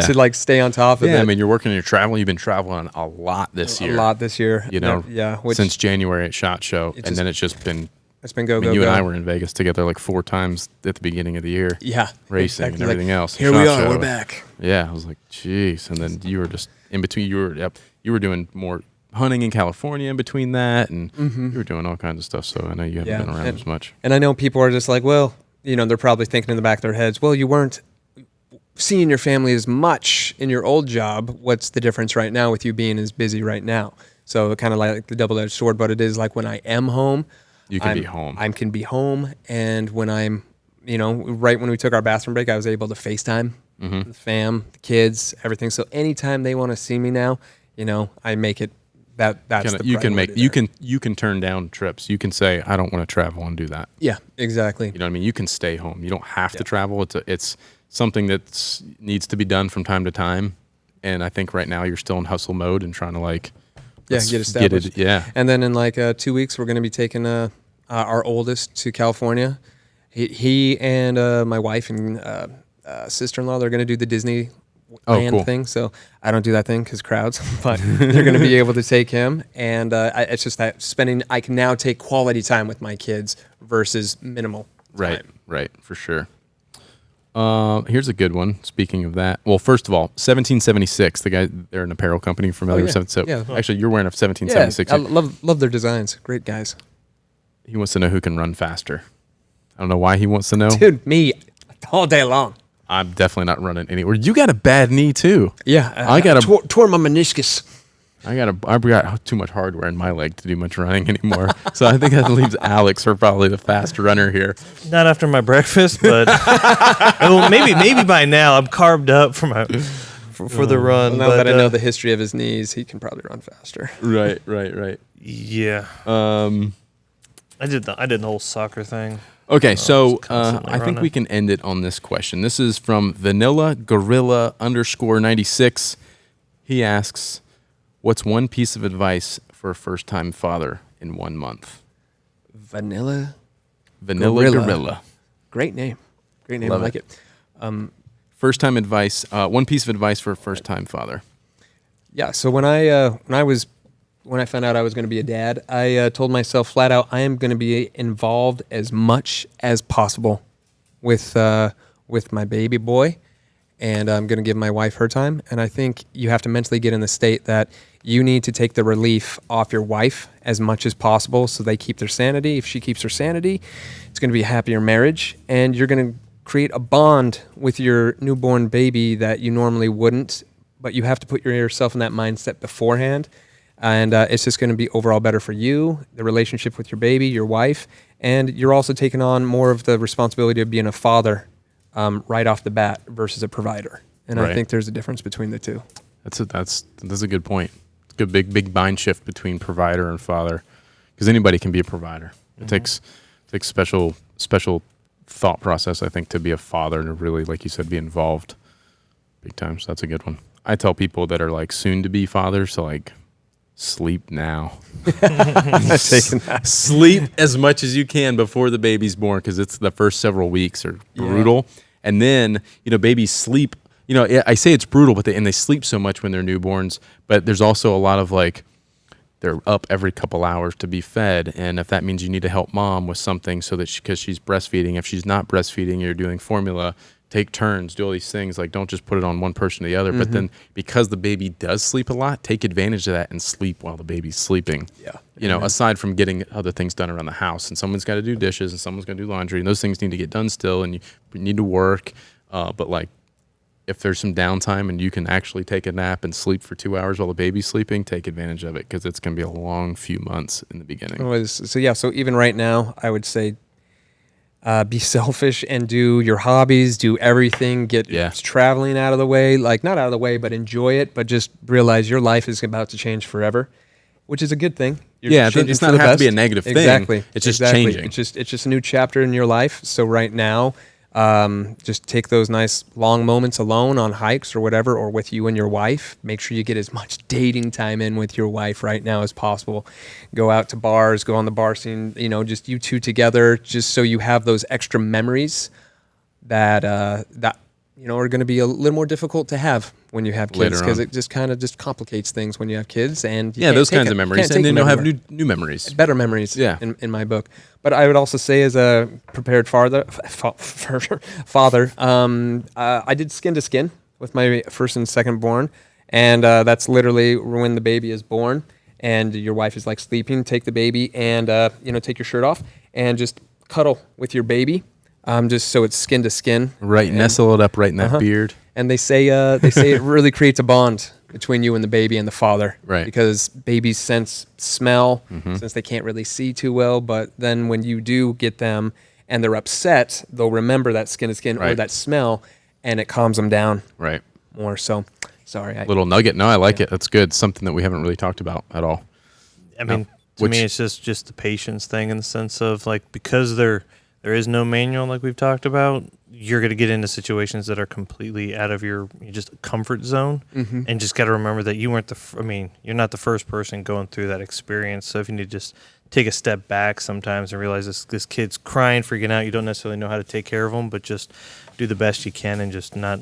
To like stay on top of it. Yeah, I mean, you're working and you're traveling. You've been traveling a lot this year. A lot this year. Yeah. Since January at SHOT Show, and then it's just been. It's been go. You and I were in Vegas together like 4 times at the beginning of the year. Yeah. Racing and everything else. Here we SHOT are. Show. We're back. Yeah, I was like, jeez. And then you were just in between. You were doing more hunting in California in between that, and you were doing all kinds of stuff. So I know you haven't been around as much. And I know people are just like, well, they're probably thinking in the back of their heads, well, you weren't seeing your family as much in your old job. What's the difference right now with you being as busy right now? So kind of like the double-edged sword, but it is like when I am home, You can be home. I can be home, and when I'm, right when we took our bathroom break, I was able to FaceTime the fam, the kids, everything. So anytime they want to see me now, I make it. That's the you can turn down trips. You can say I don't want to travel and do that. Yeah, exactly. You know what I mean? You can stay home. You don't have to travel. It's something that needs to be done from time to time. And I think right now you're still in hustle mode and trying to get established. Yeah. And then in 2 weeks, we're going to be taking our oldest to California. He and my wife and sister-in-law, they're going to do the Disney land thing. So I don't do that thing because crowds, but they're going to be able to take him. And it's just that I can now take quality time with my kids versus minimal time. Right, for sure. Here's a good one. Speaking of that, well, first of all, 1776. The guy, they're an apparel company familiar with 1776. Yeah. Actually, you're wearing a 1776. Yeah, I love their designs. Great guys. He wants to know who can run faster. I don't know why he wants to know. Dude, me all day long. I'm definitely not running anywhere. You got a bad knee too. Yeah, I got tore my meniscus. I've got too much hardware in my leg to do much running anymore. So I think that leaves Alex for probably the fast runner here. Not after my breakfast, but well, maybe by now I'm carved up for the run. Now that I know the history of his knees, he can probably run faster. Right. Yeah. I did the whole soccer thing. Okay, so constantly I think running. we can end it on this question. This is from Vanilla Gorilla _96. He asks, "What's one piece of advice for a first-time father in 1 month?" Vanilla Gorilla. Great name. Love I like it. First-time advice. One piece of advice for a first-time father. Yeah. So when I found out I was going to be a dad, I told myself flat out, I am going to be involved as much as possible with my baby boy, and I'm going to give my wife her time. And I think you have to mentally get in the state that you need to take the relief off your wife as much as possible so they keep their sanity. If she keeps her sanity, it's going to be a happier marriage, and you're going to create a bond with your newborn baby that you normally wouldn't, but you have to put yourself in that mindset beforehand. And it's just going to be overall better for you, the relationship with your baby, your wife, and you're also taking on more of the responsibility of being a father right off the bat versus a provider. And I think there's a difference between the two. That's a good point. It's a good big mind shift between provider and father, because anybody can be a provider. It takes special thought process, I think, to be a father and to really, like you said, be involved big time. So that's a good one. I tell people that are like soon to be fathers, so like sleep now. Sleep as much as you can before the baby's born, because it's the first several weeks are brutal. And then, babies sleep. I say it's brutal, but they sleep so much when they're newborns. But there's also a lot of like, they're up every couple hours to be fed. And if that means you need to help mom with something so that because she's breastfeeding, if she's not breastfeeding, you're doing formula, take turns, do all these things. Like, don't just put it on one person or the other. But then because the baby does sleep a lot, take advantage of that and sleep while the baby's sleeping. Yeah. Aside from getting other things done around the house. And someone's got to do dishes and someone's going to do laundry. And those things need to get done still. And you need to work. But like, if there's some downtime and you can actually take a nap and sleep for 2 hours while the baby's sleeping, take advantage of it, because it's going to be a long few months in the beginning. So even right now, I would say be selfish and do your hobbies, do everything, get traveling out of the way, like not out of the way, but enjoy it, but just realize your life is about to change forever, which is a good thing. It's not have to be a negative thing. Exactly. It's just changing. It's just a new chapter in your life. So right now, just take those nice long moments alone on hikes or whatever, or with you and your wife. Make sure you get as much dating time in with your wife right now as possible. Go out to bars, go on the bar scene, just you two together, just so you have those extra memories that are going to be a little more difficult to have when you have kids, because it just kind of just complicates things when you have kids. And those kinds of memories, and then you'll have new memories, better memories. In my book. But I would also say, as a prepared father, I did skin to skin with my first and second born, and that's literally when the baby is born and your wife is like sleeping. Take the baby and take your shirt off and just cuddle with your baby. Just so it's skin to skin. Right, nestle it up right in that beard. And they say it really creates a bond between you and the baby and the father. Right. Because babies sense smell, since they can't really see too well. But then when you do get them and they're upset, they'll remember that skin to skin or that smell, and it calms them down more. So, sorry. Little nugget. No, I like it. That's good. Something that we haven't really talked about at all. I mean, to me, it's just the patience thing, in the sense of, like, because there is no manual, like we've talked about, you're going to get into situations that are completely out of your just comfort zone, and just got to remember that you weren't you're not the first person going through that experience. So if you need to just take a step back sometimes and realize this kid's crying, freaking out, you don't necessarily know how to take care of them, but just do the best you can and just not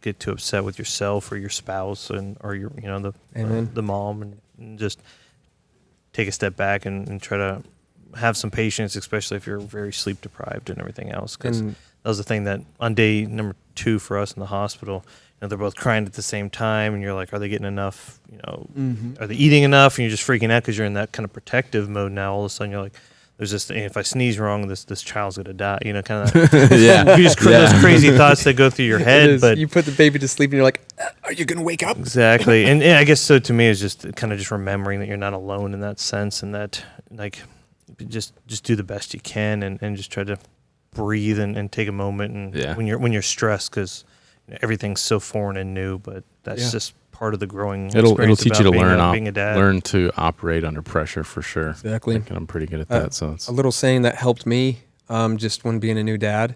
get too upset with yourself or your spouse or your the mom, and just take a step back and try to have some patience, especially if you're very sleep deprived and everything else. Because that was the thing that on day number 2 for us in the hospital, they're both crying at the same time, and you're like, are they getting enough? Are they eating enough? And you're just freaking out because you're in that kind of protective mode now. All of a sudden, you're like, there's this thing, if I sneeze wrong, this child's gonna die. Kind of those crazy thoughts that go through your head. But you put the baby to sleep, and you're like, are you gonna wake up? Exactly. And I guess so. To me, it's just kind of just remembering that you're not alone in that sense, and that like. Just do the best you can, and just try to breathe and take a moment, and when you're stressed, because everything's so foreign and new, but that's just part of the growing it'll experience. Teach you to being a dad. Learn to operate under pressure, for sure. Exactly. And I'm pretty good at that. So it's a little saying that helped me just when being a new dad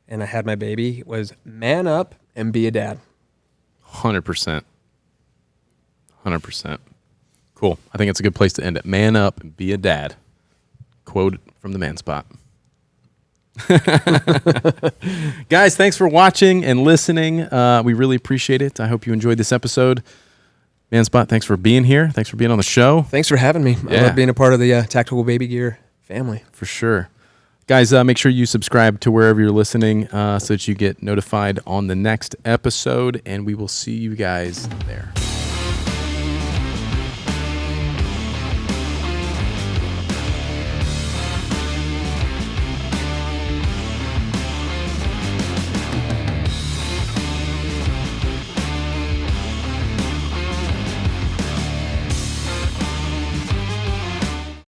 and I had my baby was man up and be a dad. 100%. Cool. I think it's a good place to end it. Man up and be a dad. Quote from the Manspot. Guys, thanks for watching and listening. We really appreciate it. I hope you enjoyed this episode. Manspot, thanks for being here. Thanks for being on the show. Thanks for having me. I love being a part of the Tactical Baby Gear family. For sure. Guys, make sure you subscribe to wherever you're listening so that you get notified on the next episode, and we will see you guys there.